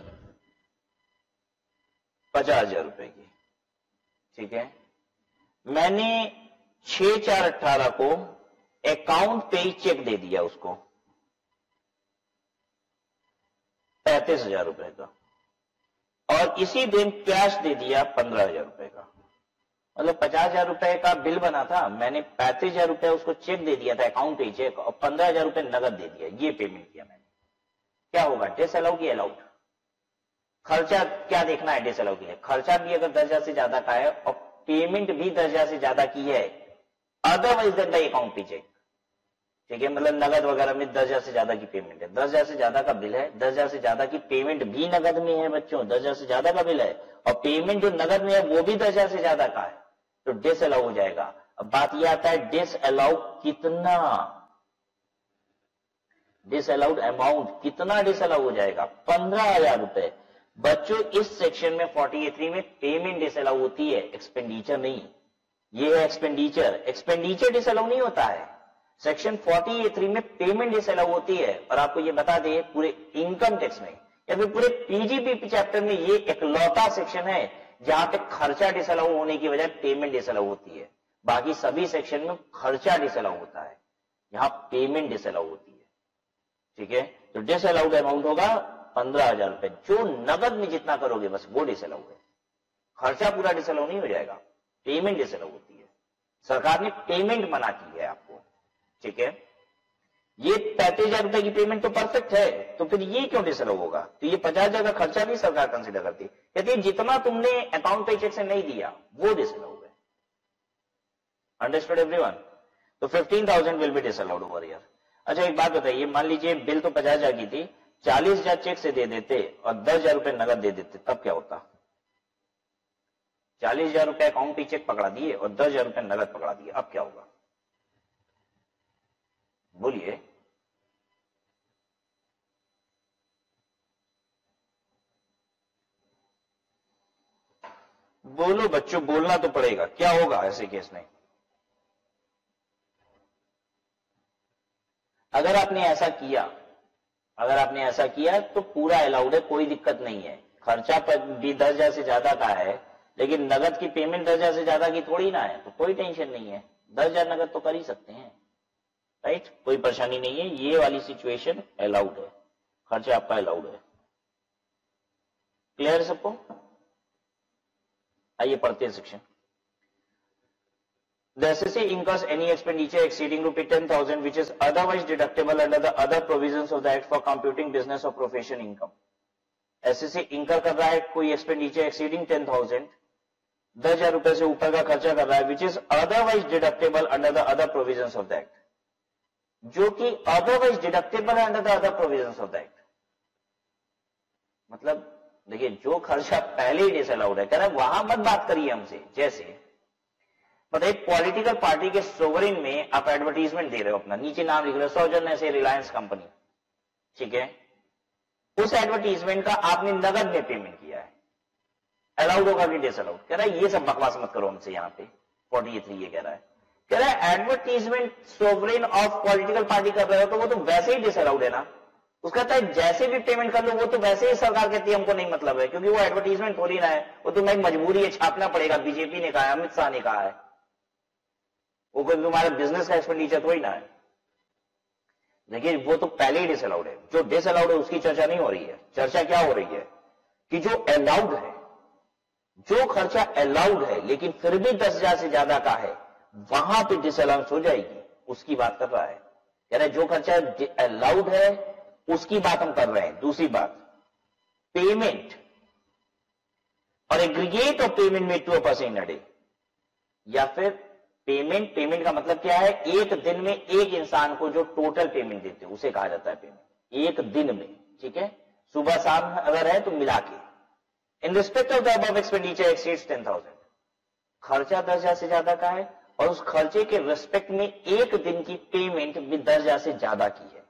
50,000 रुपए की, ठीक है, मैंने 6/4/18 को अकाउंट पे ही चेक दे दिया उसको 35,000 रुपए का, और इसी दिन कैश दे दिया 15,000 रुपए का। मतलब 50,000 रुपए का बिल बना था, मैंने 35,000 रुपए उसको चेक दे दिया था, अकाउंट पे चेक, और 15,000 रुपए नगद दे दिया, ये पेमेंट किया मैंने। क्या होगा, डिसअलाउ की अलाउड? खर्चा क्या देखना है डिसअलाउ के लिए? खर्चा भी अगर 10,000 से ज्यादा का है और पेमेंट भी 10,000 से ज्यादा की है, otherwise than by account payee check, ठीक है, मतलब नगद वगैरह में 10,000 से ज्यादा की पेमेंट है, 10,000 से ज्यादा का बिल है, 10,000 से ज्यादा की पेमेंट भी नगद में है बच्चों, 10,000 से ज्यादा का बिल है और पेमेंट जो नगद में है वो भी 10,000 से ज्यादा का है, तो डिसअलाउ हो जाएगा। अब बात यह आता है डिसअलाउ कितना, डिसअलाउड अमाउंट कितना डिसअलाउ हो जाएगा? 15,000 रुपए। बच्चों इस सेक्शन में 48 में पेमेंट डिसअलाउ होती है, एक्सपेंडिचर नहीं। ये है एक्सपेंडिचर, एक्सपेंडिचर डिसअलाउ नहीं होता है। सेक्शन 48 में पेमेंट डिसअलाउ होती है। और आपको ये बता दें, पूरे इनकम टैक्स में या फिर पूरे पीजीबी चैप्टर में ये इकलौता सेक्शन है जहां पे खर्चा डिसअलाउ होने की बजाय पेमेंट डिसअलाउ होती है। बाकी सभी सेक्शन में खर्चा डिसअलाउ होता है, यहां पेमेंट डिसअलाउ होती है। ठीक है, तो डिसअलाउड अमाउंट होगा 15,000 रुपए, जो नगद में जितना करोगे बस वो डिसअलाउ है। खर्चा पूरा डिसअलाउ नहीं हो जाएगा, पेमेंट डिसअलाउ होती है। सरकार ने पेमेंट मना की है आपको, ठीक है। ये 35,000 रुपए की पेमेंट तो परफेक्ट है, तो फिर ये क्यों डिसअलाउ होगा? तो ये 50,000 का खर्चा भी सरकार कंसिडर करती है, कहती है जितना तुमने अकाउंट पे चेक से नहीं दिया वो डिसअलाउ है। Understood everyone? तो 15,000 will be disallowed over here. अच्छा एक बात बताइए, मान लीजिए बिल तो 50,000 की थी, 40,000 चेक से दे देते और 10,000 रुपए नगद दे देते, तब क्या होता? 40,000 रुपए अकाउंट पे चेक पकड़ा दिए और 10,000 रुपए नगद पकड़ा दिए, अब क्या होगा? बोलिए। बोलो बच्चों, बोलना तो पड़ेगा, क्या होगा ऐसे केस में? अगर आपने ऐसा किया तो पूरा अलाउड है, कोई दिक्कत नहीं है। खर्चा पर भी 10,000 से ज्यादा का है, लेकिन नगद की पेमेंट 10,000 से ज्यादा की थोड़ी ना है, तो कोई टेंशन नहीं है, 10,000 नगद तो कर ही सकते हैं, राइट, कोई परेशानी नहीं है। ये वाली सिचुएशन अलाउड है, खर्चा आपका अलाउड है। क्लियर है सबको? आइए पढ़ते हैं section. The SSA incurs any expenditure exceeding ₹10,000 which is otherwise deductible under the other provisions of the Act for computing business or profession income. SSA incur कर रहा है कोई expenditure exceeding 10,000, 10,000 रुपए से ऊपर का खर्चा कर रहा है, which is otherwise deductible under the other provisions of the Act, जो कि otherwise deductible under the other provisions of the Act। मतलब देखिए जो खर्चा पहले ही डिसअलाउड है, कह रहा है वहां मत बात करिए हमसे। जैसे मतलब एक पॉलिटिकल पार्टी के सोवरेन में आप एडवर्टीजमेंट दे रहे हो, अपना नीचे नाम लिख रहे हो, सौजन्य से रिलायंस कंपनी, ठीक है, उस एडवर्टीजमेंट का आपने नगद में पेमेंट किया है, अलाउड होगा कि डिसअलाउड? कह रहा है ये सब बकवास मत करो हमसे। यहाँ पे 43 ये कह रहा है advertisement sovereign of political party कर रहे हो तो वो तो वैसे ही डिसअलाउड है ना। उसका कहता है जैसे भी पेमेंट कर लो वो तो वैसे ही सरकार कहती है हमको नहीं मतलब है, क्योंकि वो एडवर्टीजमेंट थोड़ी ना है, वो तुम्हें मजबूरी है, छापना पड़ेगा, बीजेपी ने कहा है, अमित शाह ने कहा है, वो कोई तुम्हारे बिजनेस का एक्सपेंडिचर थोड़ी ना है। देखिए वो तो पहले ही डिसअलाउड है, जो डिसअलाउड है उसकी चर्चा नहीं हो रही है। चर्चा क्या हो रही है कि जो अलाउड है, जो खर्चा अलाउड है लेकिन फिर भी 10,000 से ज्यादा का है, वहां पे डिसअलाउंस हो जाएगी, उसकी बात कर रहा है। कह रहा है जो खर्चा अलाउड है उसकी बात हम कर रहे हैं। दूसरी बात, पेमेंट और एग्रीगेट ऑफ पेमेंट में 2% अ डे, या फिर पेमेंट का मतलब क्या है, एक दिन में एक इंसान को जो टोटल पेमेंट देते हैं उसे कहा जाता है पेमेंट, एक दिन में, ठीक है, सुबह शाम अगर है तो मिला के। In respect of the above expenditure exceeds 10,000, खर्चा 10,000 से ज्यादा का है और उस खर्चे के रिस्पेक्ट में एक दिन की पेमेंट भी 10,000 से ज्यादा की है।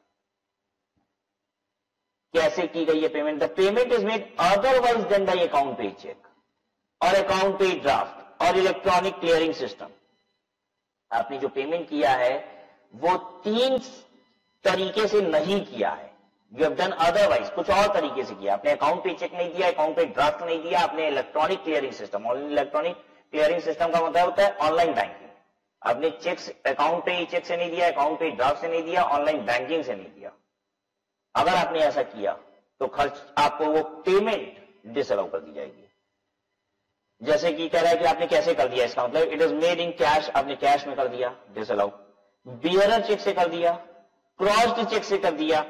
कैसे की गई है payment? The payment is made otherwise than by account paid cheque और अकाउंट पेड ड्राफ्ट और इलेक्ट्रॉनिक क्लियरिंग सिस्टम। आपने जो पेमेंट किया है वो 3 तरीके से नहीं किया है, यू हैव डन अदरवाइज, कुछ और तरीके से किया। आपने अकाउंट पे चेक नहीं दिया, अकाउंट पे ड्राफ्ट नहीं दिया, आपने इलेक्ट्रॉनिक क्लियरिंग सिस्टम, और इलेक्ट्रॉनिक क्लियरिंग सिस्टम का मतलब होता है ऑनलाइन बैंकिंग। आपने चेक अकाउंट पे चेक से नहीं दिया, अकाउंट पे ड्राफ्ट से नहीं दिया, ऑनलाइन बैंकिंग से नहीं दिया। अगर आपने ऐसा किया तो खर्च आपको वो पेमेंट डिसअलाउ कर दी जाएगी। जैसे कि कह रहा है कि आपने कैसे कर दिया, इसका मतलब it is made in cash, आपने कैश में कर दिया, डिसअलाउ। बियरर चेक से कर दिया, क्रॉस्ड चेक से कर दिया,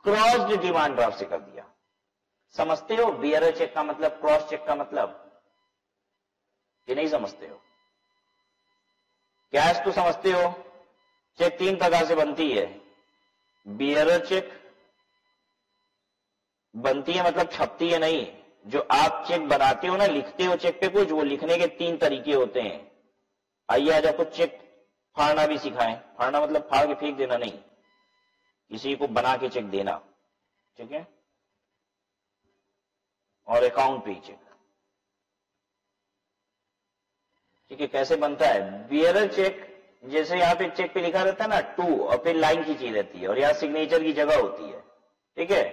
क्रॉस्ड डिमांड ड्राफ्ट से कर दिया। समझते हो बियरर चेक का मतलब, क्रॉस चेक का मतलब? ये नहीं समझते हो? कैश तो समझते हो, चेक 3 प्रकार से बनती है। बियरर चेक बनती है मतलब छपती है नहीं, जो आप चेक बनाते हो ना, लिखते हो चेक पे कुछ, वो लिखने के 3 तरीके होते हैं। आइए आज आपको चेक फाड़ना भी सिखाएं। फाड़ना मतलब फाड़ के फेंक देना नहीं, किसी को बना के चेक देना, ठीक है। और अकाउंट पे चेक, ठीक है, कैसे बनता है बियरर चेक? जैसे यहां पे चेक पे लिखा रहता है ना 2 और फिर लाइन खींची रहती है और यहां सिग्नेचर की जगह होती है, ठीक है,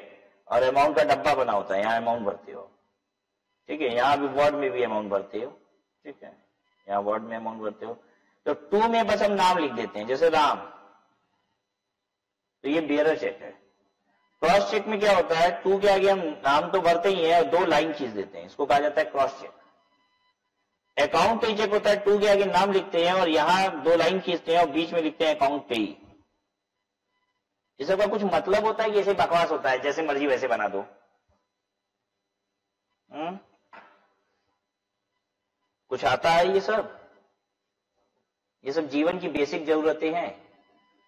और अमाउंट का डब्बा बना होता है, यहां अमाउंट भरते हो, ठीक है, यहां भी वर्ड में भी अमाउंट भरते हो, ठीक है, यहां वर्ड में अमाउंट भरते हो। तो 2 में बस हम नाम लिख देते हैं, जैसे राम, तो ये बियरर चेक है। क्रॉस चेक में क्या होता है, 2 के आगे हम नाम तो भरते ही है और 2 लाइन खींच देते हैं, इसको कहा जाता है cross check. Account payee check होता है, 2 के आगे नाम लिखते हैं और यहां 2 लाइन खींचते हैं और बीच में लिखते हैं अकाउंट पे। इसका कुछ मतलब होता है कि ऐसे बकवास होता है, जैसे मर्जी वैसे बना दो? कुछ आता है ये सब? ये सब जीवन की बेसिक जरूरतें हैं।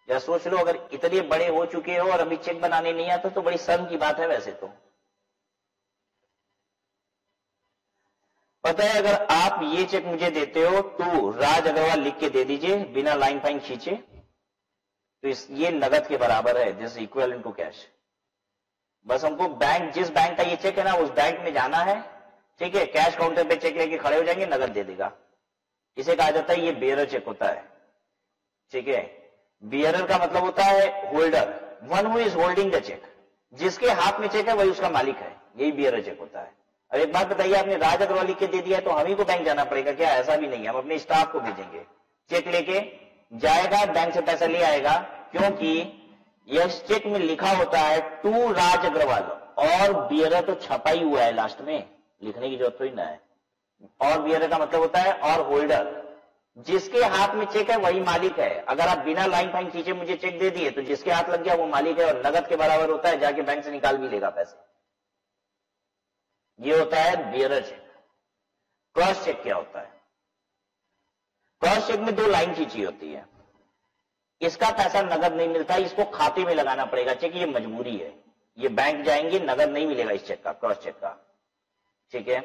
या सोच लो अगर इतने बड़े हो चुके हो और अभी चेक बनाने नहीं आता तो बड़ी शर्म की बात है। वैसे तो पता है, अगर आप ये चेक मुझे देते हो तो राज अग्रवाल लिख के दे दीजिए बिना लाइन फाइन खींचे, तो ये नगद के बराबर है, दिस इक्विवेलेंट टू कैश। बस हमको बैंक, जिस बैंक का ये चेक है ना उस बैंक में जाना है, ठीक है, कैश काउंटर पे चेक लेके खड़े हो जाएंगे, नगद दे देगा। इसे कहा जाता है ये बियरर चेक होता है, ठीक है। बियरर का मतलब होता है holder, one who is holding the cheque, जिसके हाथ में चेक है वही उसका मालिक है, यही बियरर चेक होता है। अब एक बात बताइए, आपने राज अग्रवाल लिख के दे दिया तो हम ही को बैंक जाना पड़ेगा क्या? ऐसा भी नहीं है, हम अपने स्टाफ को भेजेंगे, चेक लेके जाएगा, बैंक से पैसा ले आएगा, क्योंकि यह चेक में लिखा होता है टू राज अग्रवाल, और बियरर तो छपा ही हुआ है, लास्ट में लिखने की जरूरत तो ही ना है। और बियरर का मतलब होता है और होल्डर, जिसके हाथ में चेक है वही मालिक है। अगर आप बिना लाइन फाइन खींचे मुझे चेक दे दिए तो जिसके हाथ लग गया वो मालिक है और नगद के बराबर होता है, जाके बैंक से निकाल भी लेगा पैसे। ये होता है बियरर चेक। क्रॉस चेक क्या होता है? क्रॉस चेक में 2 लाइन खींची होती है, इसका पैसा नगद नहीं मिलता, इसको खाते में लगाना पड़ेगा चेक, ये मजबूरी है। ये बैंक जाएंगे, नगद नहीं मिलेगा इस चेक का, क्रॉस चेक का, ठीक है।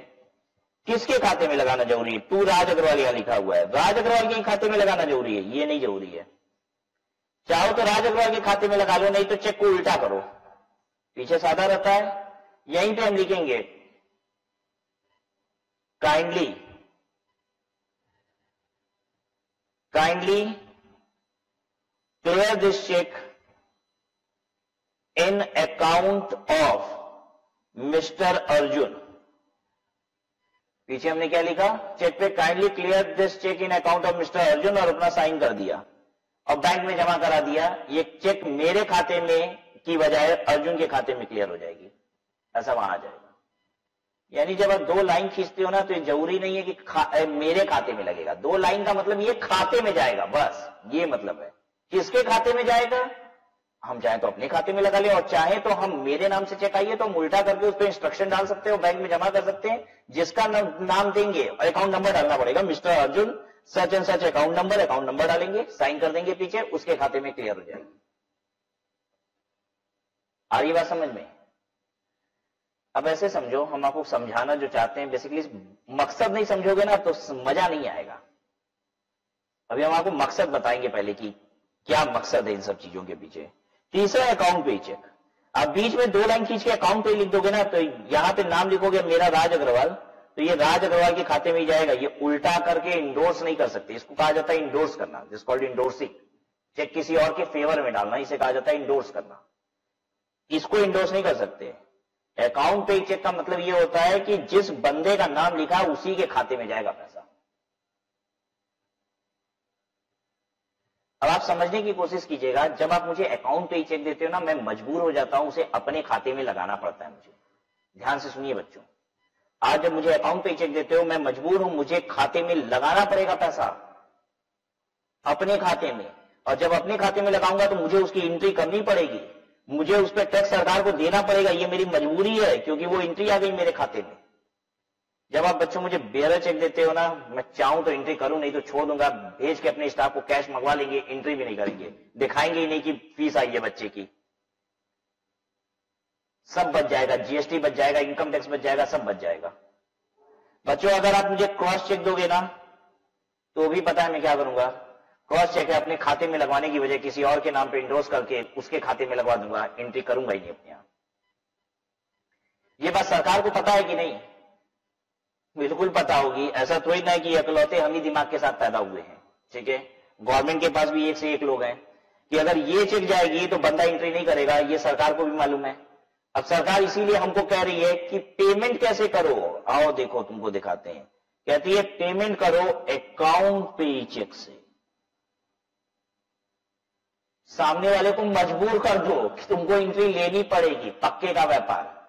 किसके खाते में लगाना जरूरी है? टू राज अग्रवाल यहां लिखा हुआ है, राज अग्रवाल के खाते में लगाना जरूरी है, ये नहीं जरूरी है। चाहो तो राज अग्रवाल के खाते में लगा लो, नहीं तो चेक को उल्टा करो, पीछे सादा रहता है। यहीं पे हम लिखेंगे kindly clear this check in account of Mr. Arjun. पीछे हमने क्या लिखा? चेक पे kindly clear this cheque in account of mister Arjun और अपना साइन कर दिया और बैंक में जमा करा दिया। ये चेक मेरे खाते में की बजाय अर्जुन के खाते में क्लियर हो जाएगी, ऐसा वहां आ जाएगा। यानी जब आप 2 लाइन खींचते हो ना तो ये जरूरी नहीं है कि मेरे खाते में लगेगा। 2 लाइन का मतलब ये खाते में जाएगा, बस ये मतलब है। किसके खाते में जाएगा? हम चाहे तो अपने खाते में लगा ले और चाहे तो हम मेरे नाम से चेक आइए तो हम उल्टा करके उस पर इंस्ट्रक्शन डाल सकते हो, बैंक में जमा कर सकते हैं। जिसका नाम देंगे और अकाउंट नंबर डालना पड़ेगा, mister Arjun such and such account number डालेंगे, साइन कर देंगे पीछे, उसके खाते में क्लियर हो जाएगी। आ रही बात समझ में? अब ऐसे समझो, हम आपको समझाना जो चाहते हैं, बेसिकली मकसद नहीं समझोगे ना तो मजा नहीं आएगा। अभी हम आपको मकसद बताएंगे पहले कि क्या मकसद है इन सब चीजों के पीछे। तीसरा अकाउंट पे चेक। आप बीच में 2 लाइन खींच के अकाउंट पे लिख दोगे ना तो यहां पे नाम लिखोगे मेरा राज अग्रवाल, तो ये राज अग्रवाल के खाते में ही जाएगा। ये उल्टा करके इंडोर्स नहीं कर सकते, इसको कहा जाता है इंडोर्स करना, दिस कॉल्ड इंडोर्सिंग। चेक किसी और के फेवर में डालना, इसे कहा जाता है इंडोर्स करना। इसको इंडोर्स नहीं कर सकते। अकाउंट पे चेक का मतलब ये होता है कि जिस बंदे का नाम लिखा है उसी के खाते में जाएगा पैसा। अब आप समझने की कोशिश कीजिएगा, जब आप मुझे अकाउंट पे चेक देते हो ना, मैं मजबूर हो जाता हूं उसे अपने खाते में लगाना पड़ता है मुझे। ध्यान से सुनिए बच्चों, आज जब मुझे अकाउंट पे चेक देते हो मैं मजबूर हूं, मुझे खाते में लगाना पड़ेगा पैसा अपने खाते में। और जब अपने खाते में लगाऊंगा तो मुझे उसकी एंट्री करनी पड़ेगी, मुझे उस पर टैक्स सरकार को देना पड़ेगा, ये मेरी मजबूरी है क्योंकि वो एंट्री आ गई मेरे खाते में। जब आप बच्चों मुझे बेयर चेक देते हो ना, मैं चाहूं तो एंट्री करूं, नहीं तो छोड़ दूंगा, भेज के अपने स्टाफ को कैश मंगवा लेंगे, एंट्री भी नहीं करेंगे, दिखाएंगे ही नहीं कि फीस आई है बच्चे की। सब बच जाएगा, जीएसटी बच जाएगा, इनकम टैक्स बच जाएगा, सब बच जाएगा। बच्चों अगर आप मुझे क्रॉस चेक दोगे ना तो भी पता है मैं क्या करूंगा। क्रॉस चेक है अपने खाते में लगवाने की वजह किसी और के नाम पे इंडोर्स करके उसके खाते में लगवा दूंगा, एंट्री करूंगा ही नहीं अपने यहां। ये बात सरकार को पता है कि नहीं? बिल्कुल पता होगी। ऐसा थोड़ी ना है कि अकलौते हम ही दिमाग के साथ पैदा हुए हैं, ठीक है। गवर्नमेंट के पास भी एक से एक लोग हैं कि अगर ये चेक जाएगी तो बंदा एंट्री नहीं करेगा, ये सरकार को भी मालूम है। अब सरकार इसीलिए हमको कह रही है कि पेमेंट कैसे करो। आओ देखो तुमको दिखाते हैं। कहती है पेमेंट करो अकाउंट पे चेक से। सामने वाले को मजबूर कर दो कि तुमको एंट्री लेनी पड़ेगी, पक्के का व्यापार।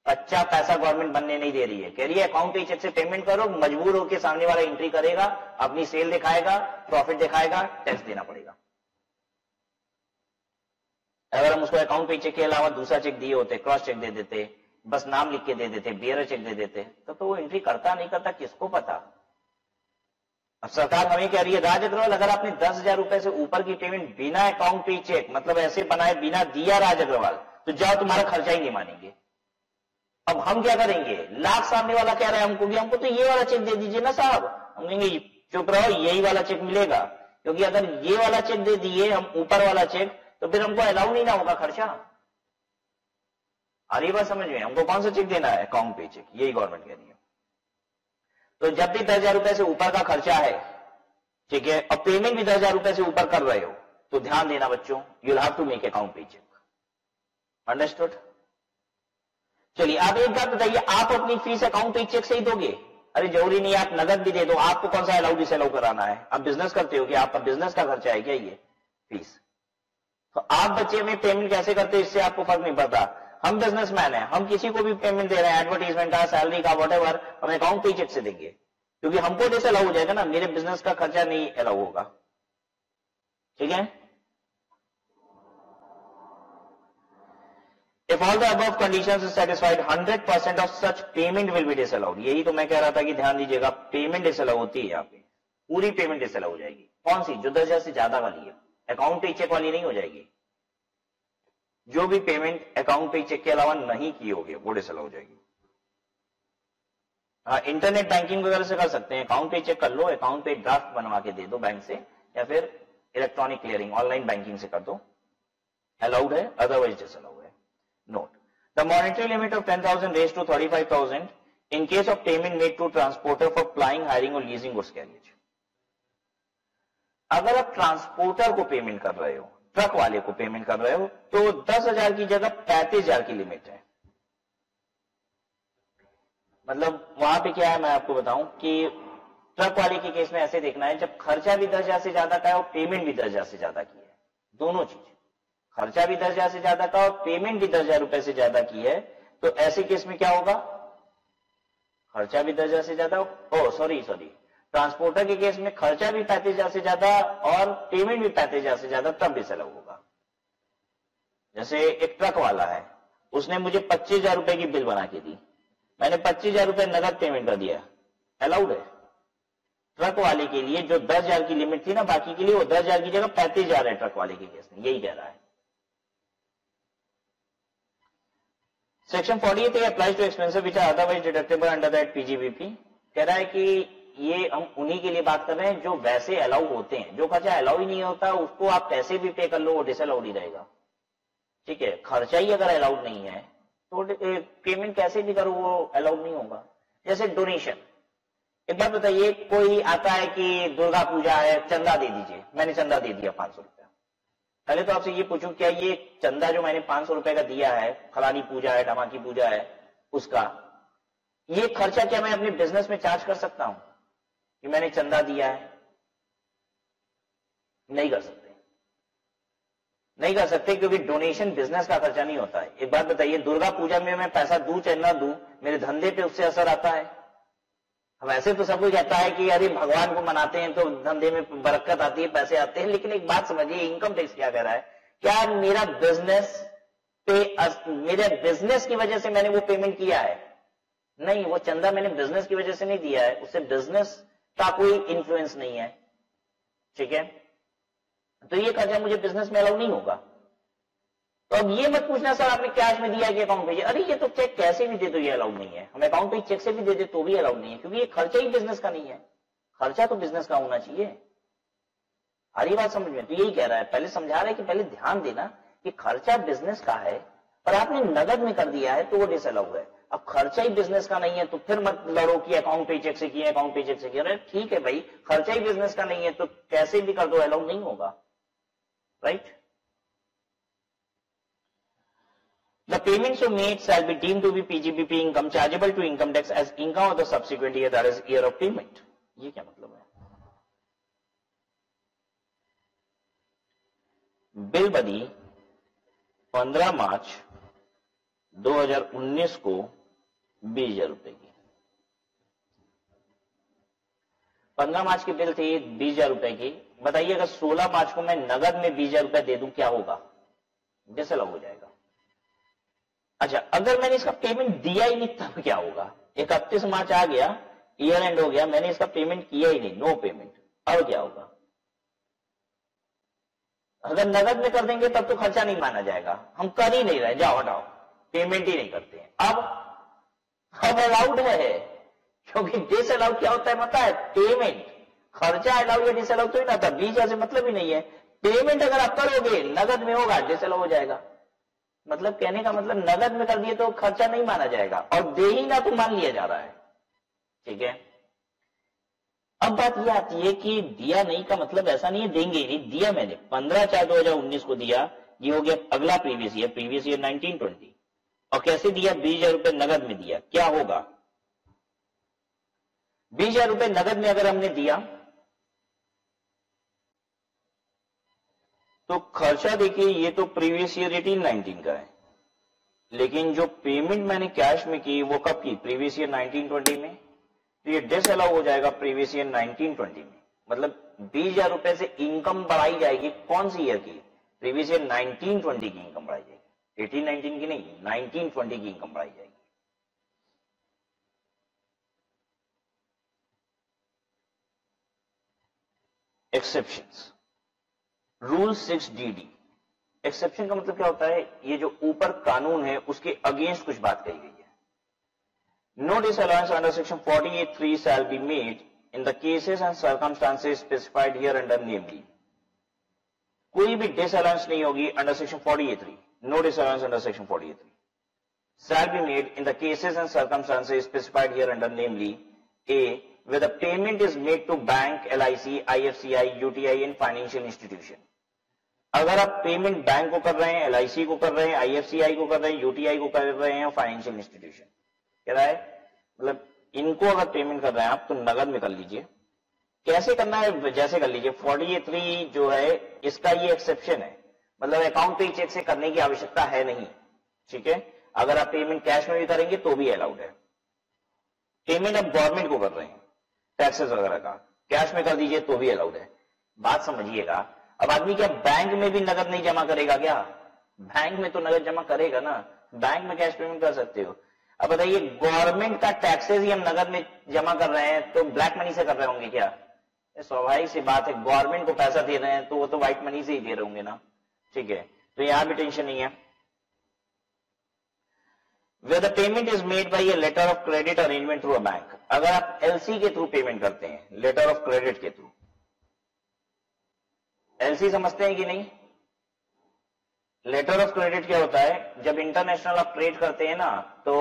कच्चा पैसा गवर्नमेंट बनने नहीं दे रही है, कह रही है अकाउंट पे चेक से पेमेंट करो, मजबूर होकर सामने वाला एंट्री करेगा, अपनी सेल दिखाएगा, प्रॉफिट दिखाएगा, टैक्स देना पड़ेगा। अगर हम उसको अकाउंट पे चेक के अलावा दूसरा चेक दिए होते, क्रॉस चेक दे देते, बस नाम लिख के दे देते, बियरर चेक दे देते, तो वो एंट्री करता नहीं करता किसको पता। अब सरकार हमें कह रही है राज अग्रवाल अगर आपने 10,000 रुपए से ऊपर की पेमेंट बिना अकाउंट पे चेक मतलब ऐसे बनाए बिना दिया राज अग्रवाल, तो जाओ तुम्हारा खर्चा ही नहीं मानेंगे। अब हम क्या करेंगे? लाख सामने वाला कह रहा है हमको भी, हमको तो ये वाला चेक दे दीजिए ना साहब। हम कहेंगे चुप रहो, यही वाला चेक मिलेगा, क्योंकि अगर ये वाला चेक दे दिए हम ऊपर वाला चेक तो फिर हमको अलाउ नहीं ना होगा खर्चा। अरे बात समझ में? हमको कौन सा चेक देना है? अकाउंट पे चेक, यही गवर्नमेंट कह रही है। तो जब भी 10,000 रुपए से ऊपर का खर्चा है, ठीक है, और पेमेंट भी 10,000 रुपए से ऊपर कर रहे हो, तो ध्यान देना बच्चों, you will have to make account payee cheque. Understood? चलिए आप एक बात बताइए, आप अपनी फीस अकाउंट पे चेक से ही दोगे? अरे जरूरी नहीं, आप नगद भी दे दो, आपको कौन सा अलाउ डिसअलाउ कराना है? आप बिजनेस करते हो कि आपका बिजनेस का खर्चा है क्या ये फीस? तो आप बच्चे में पेमेंट कैसे करते हो इससे आपको फर्क नहीं पड़ता। हम बिजनेसमैन हैं, हम किसी को भी पेमेंट दे रहे हैं, एडवर्टीजमेंट का, सैलरी का, व्हाटएवर, हम अकाउंट पे चेक से देंगे, क्योंकि हमको जैसे अलाउ हो जाएगा ना, मेरे बिजनेस का खर्चा नहीं अलाउ होगा। ठीक है। If all the above conditions are satisfied, 100% of such payment will be disallowed। यही तो मैं कह रहा था कि ध्यान दीजिएगा, पेमेंट डिसअलाउ होती है यहाँ पे, पूरी पेमेंट डिसअलाउ हो जाएगी। कौन सी? जो 10,000 से ज्यादा वाली है, अकाउंट पे चेक वाली नहीं हो जाएगी। जो भी पेमेंट अकाउंट पे चेक के अलावा नहीं की होगी वो डिसअलाउ हो जाएगी। हाँ, इंटरनेट बैंकिंग वगैरह से कर सकते हैं, अकाउंट पे चेक कर लो, अकाउंट पे ड्राफ्ट बनवा के दे दो बैंक से, या फिर इलेक्ट्रॉनिक क्लियरिंग ऑनलाइन बैंकिंग से कर दो, अलाउड है, अदरवाइज डिसअलाउड है। Note, the monetary limit of 10,000 raised to 35,000 in case of payment made to transporter for flying, hiring or leasing goods carriage। अगर आप ट्रांसपोर्टर को पेमेंट कर रहे हो, ट्रक वाले को पेमेंट कर रहे हो, तो 10,000 की जगह 35,000 की लिमिट है। मतलब वहां पे क्या है, मैं आपको बताऊं कि ट्रक वाले के केस में ऐसे देखना है, जब खर्चा भी 10,000 से ज्यादा का है और पेमेंट भी 10,000 से ज्यादा की है, दोनों चीज, खर्चा भी 10,000 से ज्यादा का और पेमेंट भी 10,000 रुपए से ज्यादा की है, तो ऐसे केस में क्या होगा? खर्चा भी 10,000 से ज्यादा, सॉरी ट्रांसपोर्टर के केस में खर्चा भी 35,000 से ज्यादा और पेमेंट भी 35,000 से ज्यादा, तब डिसअलाउ होगा। जैसे एक ट्रक वाला है, उसने मुझे 25,000 रुपए की बिल बना के दी, मैंने 25,000 रुपए नगद पेमेंट कर दिया, अलाउड है। ट्रक वाले के लिए जो 10,000 की लिमिट थी ना, बाकी के लिए वो 10,000 की जगह 35,000 है ट्रक वाले के केस में, यही कह रहा है। Section 48A applies to expenses which are otherwise deductible under that PGBP। कह रहा है कि ये हम उन्हीं के लिए बात कर रहे हैं जो वैसे अलाउ होते हैं, जो खर्चा अलाउ ही नहीं होता उसको आप पैसे भी पे कर लो, वो डिसअलाउड ही रहेगा। ठीक है, खर्चा ही अगर अलाउड नहीं है तो पेमेंट कैसे भी करो वो अलाउड नहीं होगा। जैसे डोनेशन, एक बात बताइए, कोई आता है कि दुर्गा पूजा है, चंदा दे दीजिए, मैंने चंदा दे दिया 500 रुपया, पहले तो आपसे ये पूछूं, क्या ये चंदा जो मैंने 500 रुपए का दिया है, फलानी पूजा है, ढमाकी पूजा है, उसका ये खर्चा क्या मैं अपने बिजनेस में चार्ज कर सकता हूं कि मैंने चंदा दिया है? नहीं कर सकते, नहीं कर सकते, क्योंकि डोनेशन बिजनेस का खर्चा नहीं होता है। एक बात बताइए, दुर्गा पूजा में मैं पैसा दूं चाहे ना दूं, मेरे धंधे पे उससे असर आता है? अब ऐसे तो सब कोई कहता है कि अरे भगवान को मनाते हैं तो धंधे में बरकत आती है, पैसे आते हैं, लेकिन एक बात समझिए, इनकम टैक्स क्या कह रहा है, क्या मेरा बिजनेस पे, मेरे बिजनेस की वजह से मैंने वो पेमेंट किया है? नहीं, वो चंदा मैंने बिजनेस की वजह से नहीं दिया है, उससे बिजनेस का कोई इंफ्लुएंस नहीं है। ठीक है, तो ये खर्चा मुझे बिजनेस में अलाउ नहीं होगा। तो अब ये मत पूछना सर आपने कैश में दिया कि अकाउंट भेजे, अरे ये तो चेक कैसे भी दे तो ये अलाउड नहीं है, हम अकाउंट पे चेक से भी दे दे तो भी अलाउड नहीं है, क्योंकि ये खर्चा ही बिजनेस का नहीं है। खर्चा तो बिजनेस का होना चाहिए। हरी बात समझ में? तो यही कह रहा है, पहले समझा रहा है कि पहले ध्यान देना कि खर्चा बिजनेस का है और आपने नगद में कर दिया है तो वो डिसअलाउ है। अब खर्चा ही बिजनेस का नहीं है तो फिर मत लड़ो कि अकाउंट पे चेक से किया, अकाउंट पे चेक से किया। ठीक है भाई, खर्चा ही बिजनेस का नहीं है तो कैसे भी कर दो, अलाउड नहीं होगा, right. The payments you made shall be deemed to be PGBP income chargeable to income tax as income of the subsequent year, that is year of payment। ये क्या मतलब है? बिल बनी 15 मार्च 2019 को 20,000 रुपए की, 15 मार्च की बिल थी 20,000 रुपए की। बताइए अगर 16 मार्च को मैं नगद में 20,000 रुपए दे दूं क्या होगा? डिसअलाउ हो जाएगा। अच्छा, अगर मैंने इसका पेमेंट दिया ही नहीं तब क्या होगा? 31 मार्च आ गया, ईयर एंड हो गया, मैंने इसका पेमेंट किया ही नहीं, नो पेमेंट, अब क्या होगा? अगर नगद में कर देंगे तब तो खर्चा नहीं माना जाएगा, हम कर ही नहीं रहे, जाओ हटाओ, पेमेंट ही नहीं करते हैं। अब अलाउड है, क्योंकि डिसअलाउ क्या होता है पता है? पेमेंट। खर्चा अलाउ या डिसअलाउ तो ही ना था, 20,000 से मतलब ही नहीं है। पेमेंट अगर आप करोगे नगद में होगा, डिसअलाउ हो जाएगा। मतलब कहने का मतलब नगद में कर दिए तो खर्चा नहीं माना जाएगा, और दे ही ना तो मान लिया जा रहा है। ठीक है, अब बात यह आती है कि दिया नहीं का मतलब ऐसा नहीं है देंगे ही नहीं, दिया मैंने 15/4/2019 को दिया, ये हो गया अगला प्रीवियस ईयर 1920। और कैसे दिया? 20,000 रुपए नगद में दिया, क्या होगा? 20,000 रुपए नगद में अगर हमने दिया तो खर्चा देखिए, ये तो प्रीवियस ईयर 18-19 का है, लेकिन जो पेमेंट मैंने कैश में की वो कब की, प्रीवियस ईयर 1920 में, तो ये डिसअलाउ हो जाएगा प्रीवियस ईयर 1920 में। मतलब 20,000 रुपए से इनकम बढ़ाई जाएगी कौन सी ईयर की, प्रीवियस ईयर 1920 की इनकम बढ़ाई जाएगी, 18-19 की नहीं, 1920 की इनकम बढ़ाई जाएगी। Exceptions, rule 6DD। एक्सेप्शन का मतलब क्या होता है, ये जो ऊपर कानून है उसके अगेंस्ट कुछ बात कही गई है। No disallowance under section 48(3) shall be made in the cases and circumstances specified hereunder namely. कोई भी डिसअलाउंस नहीं होगी under section 48(3). No disallowance under section 48(3) shall be made in the cases and circumstances specified here under namely A, where the payment is made to bank, LIC, IFCI, UTI and financial institution। अगर आप payment bank को कर रहे हैं, LIC को कर रहे हैं, IFCI को कर रहे हैं, UTI को कर रहे हैं, फाइनेंशियल इंस्टीट्यूशन कह रहा है, मतलब इनको अगर पेमेंट कर रहे हैं आप तो नगद में कर लीजिए। कैसे करना है, जैसे कर लीजिए। 48(3) जो है इसका ये एक्सेप्शन है, मतलब अकाउंट पे चेक से करने की आवश्यकता है नहीं, ठीक है। अगर आप पेमेंट कैश में भी करेंगे तो भी अलाउड है। पेमेंट आप गवर्नमेंट को कर रहे हैं, टैक्सेस वगैरह का, कैश में कर दीजिए तो भी अलाउड है। बात समझिएगा। अब आदमी क्या बैंक में भी नगद नहीं जमा करेगा क्या? बैंक में तो नगद जमा करेगा ना, बैंक में कैश पेमेंट कर सकते हो। अब बताइए, गवर्नमेंट का टैक्सेस ही हम नगद में जमा कर रहे हैं तो ब्लैक मनी से कर रहे होंगे क्या? स्वाभाविक सी बात है, गवर्नमेंट को पैसा दे रहे हैं तो वो तो व्हाइट मनी से ही दे रहे होंगे ना, ठीक है। तो यहां भी टेंशन नहीं है। Where the payment is made by a letter of credit arrangement through a bank। अगर आप LC के थ्रू पेमेंट करते हैं, लेटर ऑफ क्रेडिट के थ्रू, LC समझते हैं कि नहीं? लेटर ऑफ क्रेडिट क्या होता है, जब इंटरनेशनल आप ट्रेड करते हैं ना, तो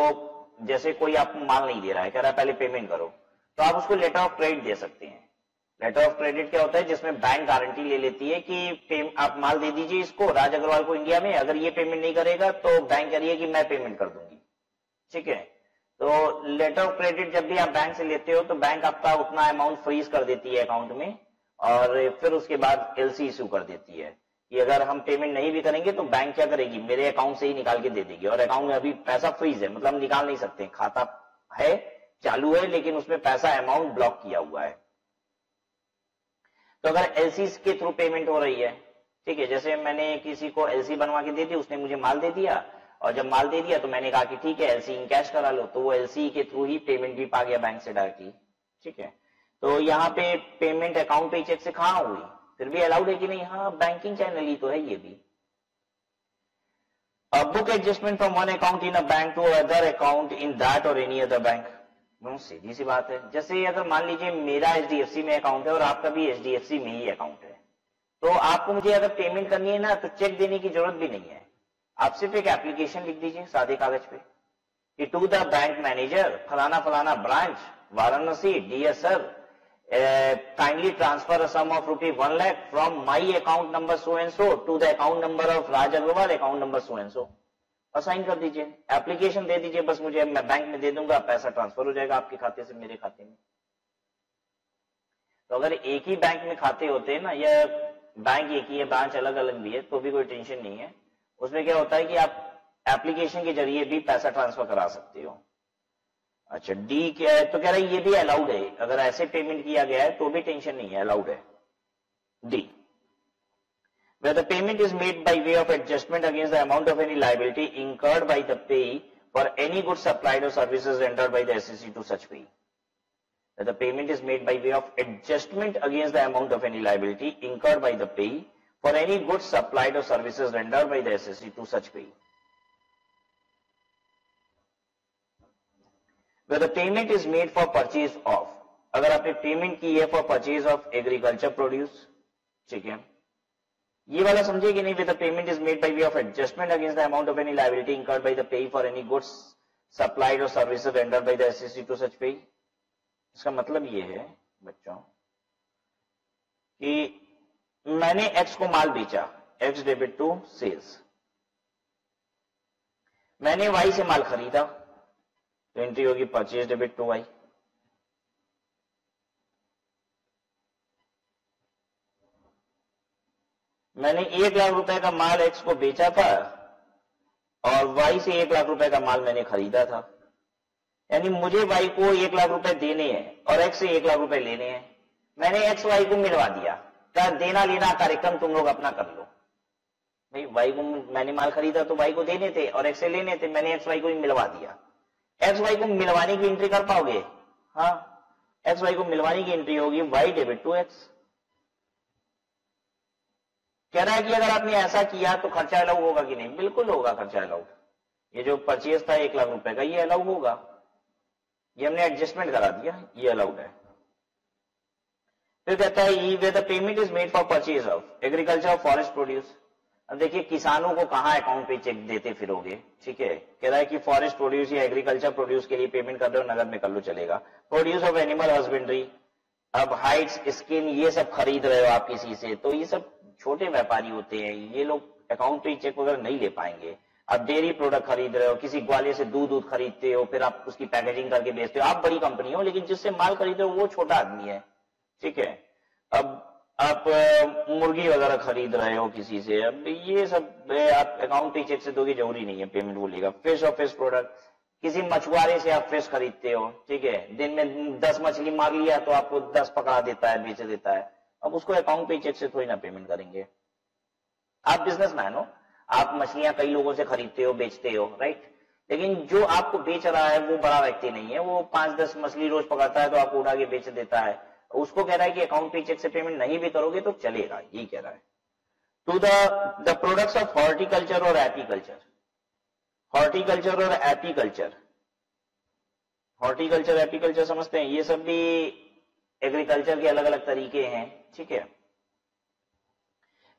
जैसे कोई आपको माल नहीं दे रहा है, कह रहा है पहले पेमेंट करो, तो आप उसको लेटर ऑफ क्रेडिट दे सकते हैं। लेटर ऑफ क्रेडिट क्या होता है, जिसमें बैंक गारंटी ले लेती है कि आप माल दे दीजिए इसको, राज अग्रवाल को इंडिया में, अगर ये पेमेंट नहीं करेगा तो बैंक कह रही है कि मैं पेमेंट कर दूंगी, ठीक है। तो लेटर ऑफ क्रेडिट जब भी आप बैंक से लेते हो तो बैंक आपका उतना अमाउंट फ्रीज कर देती है अकाउंट में, और फिर उसके बाद LC इशू कर देती है कि अगर हम पेमेंट नहीं भी करेंगे तो बैंक क्या करेगी, मेरे अकाउंट से ही निकाल के दे देगी, और अकाउंट में अभी पैसा फ्रीज है, मतलब हम निकाल नहीं सकते, खाता है चालू है लेकिन उसमें पैसा अमाउंट ब्लॉक किया हुआ है। तो अगर LC के थ्रू पेमेंट हो रही है, ठीक है, जैसे मैंने किसी को LC बनवा के दे दी, उसने मुझे माल दे दिया, और जब माल दे दिया तो मैंने कहा कि ठीक है LC इन कैश करा लो, तो वो LC के थ्रू ही पेमेंट भी पा गया बैंक से डायरेक्टली, ठीक है। तो यहाँ पे पेमेंट अकाउंट पे चेक से कहां हुई, फिर भी अलाउड है कि नहीं? हाँ, बैंकिंग चैनल ही तो है ये भी। Book adjustment from one account in a bank to other account in that और एनी अदर बैंक। सीधी सी बात है, जैसे अगर मान लीजिए मेरा HDFC में अकाउंट है और आपका भी HDFC में ही अकाउंट है, तो आपको मुझे अगर पेमेंट करनी है ना तो चेक देने की जरूरत भी नहीं है, आप सिर्फ एक एप्लीकेशन लिख दीजिए सादे कागज पे कि टू द बैंक मैनेजर फलाना फलाना branch Varanasi, dear sir, kindly transfer a sum of ₹1 lakh from my account number so and so to the account number of Raj Agarwal account number so and so, और साइन कर दीजिए, एप्लीकेशन दे दीजिए बस मुझे, मैं bank में दे दूंगा, पैसा ट्रांसफर हो जाएगा आपके खाते से मेरे खाते में। तो अगर एक ही बैंक में खाते होते हैं ना, या बैंक एक ही है, ब्रांच अलग अलग भी है, तो भी कोई टेंशन नहीं है। उसमें क्या होता है कि आप एप्लीकेशन के जरिए भी पैसा ट्रांसफर करा सकते हो। अच्छा, डी क्या है, तो कह रहा है ये भी अलाउड है, अगर ऐसे पेमेंट किया गया है तो भी टेंशन नहीं है, अलाउड है। D, where the payment is made by way of adjustment against the amount of any liability incurred by the payee for any goods supplied or services rendered by the SEC to such payee। Where the payment is made by way of adjustment against the amount of any liability incurred by the payee for any goods supplied or services rendered by the SEC to such payee। Where the payment is made for purchase of, अगर आपने payment की है for purchase of agriculture produce, ठीक है, ये वाला समझे कि नहीं? With the payment is made by way of adjustment against the amount of any liability incurred by the payee for any goods supplied और services rendered by the assessee to such payee. इसका मतलब ये है बच्चों कि मैंने x को माल बेचा, एक्स डेबिट टू सेल्स, मैंने वाई से माल खरीदा, तो एंट्री होगी परचेज डेबिट टू वाई। मैंने 1 लाख रुपए का माल एक्स को बेचा था, और वाई से 1 लाख रुपए का माल मैंने खरीदा था, यानी मुझे वाई को 1 लाख रुपए देने हैं और एक्स से 1 लाख रुपए लेने हैं। मैंने एक्स वाई को मिलवा दिया, क्या देना लेना कार्यक्रम तुम लोग अपना कर लो। भाई वाई को मैंने माल खरीदा तो वाई को देने थे और एक्स से लेने थे, मैंने एक्स वाई को ही मिलवा दिया। एक्स वाई को मिलवाने की एंट्री कर पाओगे? हाँ, एक्स वाई को मिलवाने की एंट्री होगी वाई डेबिट टू एक्स। कह रहा है कि अगर आपने ऐसा किया तो खर्चा अलाउ होगा कि नहीं? बिल्कुल होगा खर्चा अलाउ। ये जो परचेज था 1 लाख रुपए का, ये अलाउ होगा, ये हमने एडजस्टमेंट करा दिया, ये अलाउड है। फिर कहता है ई वे the payment is made for purchase of agriculture और फॉरेस्ट प्रोड्यूस। अब देखिए किसानों को कहां अकाउंट पे चेक देते फिरोगे, ठीक है। कह रहा है कि फॉरेस्ट प्रोड्यूस या एग्रीकल्चर प्रोड्यूस के लिए पेमेंट कर रहे हो, नगद में कर लो चलेगा। प्रोड्यूस ऑफ एनिमल हस्बेंड्री, अब हाइट्स, स्किन, ये सब खरीद रहे हो आप किसी से, तो ये सब छोटे व्यापारी होते हैं, ये लोग अकाउंट पे चेक वगैरह नहीं ले पाएंगे। अब डेयरी प्रोडक्ट खरीद रहे हो, किसी ग्वालियर से दूध खरीदते हो, फिर आप उसकी पैकेजिंग करके बेचते हो, आप बड़ी कंपनी हो, लेकिन जिससे माल खरीद रहे हो वो छोटा आदमी है, ठीक है। अब आप मुर्गी वगैरह खरीद रहे हो किसी से, अब ये सब आप अकाउंट पे चेक से दोगे, जरूरी नहीं है पेमेंट वो लेगा। फिश और फिश प्रोडक्ट, किसी मछुआरे से आप फिश खरीदते हो, ठीक है, दिन में 10 मछली मार लिया तो आपको 10 पकड़ा देता है, बेच देता है, अब उसको अकाउंट पे चेक से थोड़ी ना पेमेंट करेंगे। आप बिजनेसमैन हो, आप मछलियां कई लोगों से खरीदते हो, बेचते हो, राइट, लेकिन जो आपको बेच रहा है वो बड़ा व्यक्ति नहीं है, वो 5-10 मछली रोज पकड़ता है तो आपको उड़ा के बेच देता है, उसको कह रहा है कि अकाउंट पे चेक से पेमेंट नहीं भी करोगे तो चलेगा, यही कह रहा है। To the products of horticulture और एपीकल्चर, हॉर्टिकल्चर और एपीकल्चर, हॉर्टिकल्चर एपीकल्चर समझते हैं, ये सब भी एग्रीकल्चर के अलग अलग तरीके हैं, ठीक है।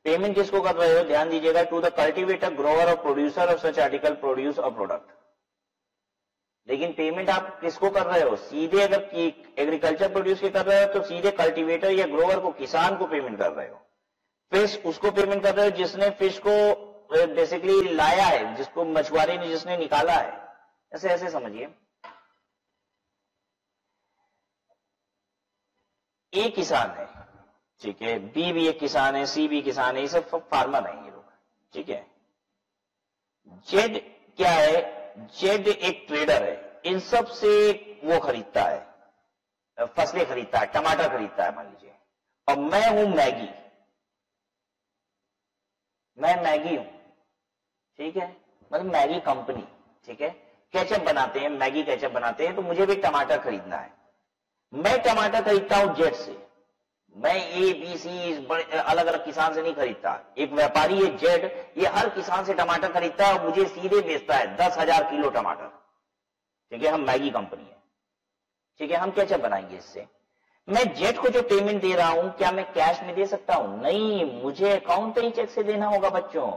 पेमेंट किसको कर रहे हो, ध्यान दीजिएगा, टू द कल्टीवेटर, ग्रोवर और producer of such article produce और प्रोडक्ट। लेकिन पेमेंट आप किसको कर रहे हो, सीधे अगर एग्रीकल्चर प्रोड्यूस के कर रहे हो तो सीधे कल्टीवेटर या ग्रोवर को, किसान को पेमेंट कर रहे हो। फिश उसको पेमेंट कर रहे हो जिसने फिश को बेसिकली लाया है, जिसको मछुआरे ने जिसने निकाला है, ऐसे ऐसे समझिए। ए किसान है, ठीक है, बी भी एक किसान है, सी भी किसान है, ये सब फार्मर हैं ये लोग, ठीक है। जेड क्या है, जेड एक ट्रेडर है, इन सब से वो खरीदता है, फसलें खरीदता है, टमाटर खरीदता है मान लीजिए, और मैं हूं मैगी, मैं मैगी हूं, ठीक है, मतलब मैगी कंपनी, ठीक है, केचप बनाते हैं, मैगी केचप बनाते हैं, तो मुझे भी टमाटर खरीदना है। मैं टमाटर खरीदता हूं जेड से, मैं ए बी सी अलग अलग किसान से नहीं खरीदता, एक व्यापारी है जेड, ये हर किसान से टमाटर खरीदता है और मुझे सीधे बेचता है 10,000 किलो टमाटर, ठीक है, हम मैगी कंपनी है, ठीक है, हम केचप बनाएंगे इससे। मैं जेड को जो पेमेंट दे रहा हूं, क्या मैं कैश में दे सकता हूं? नहीं, मुझे अकाउंट पे ही चेक से देना होगा बच्चों,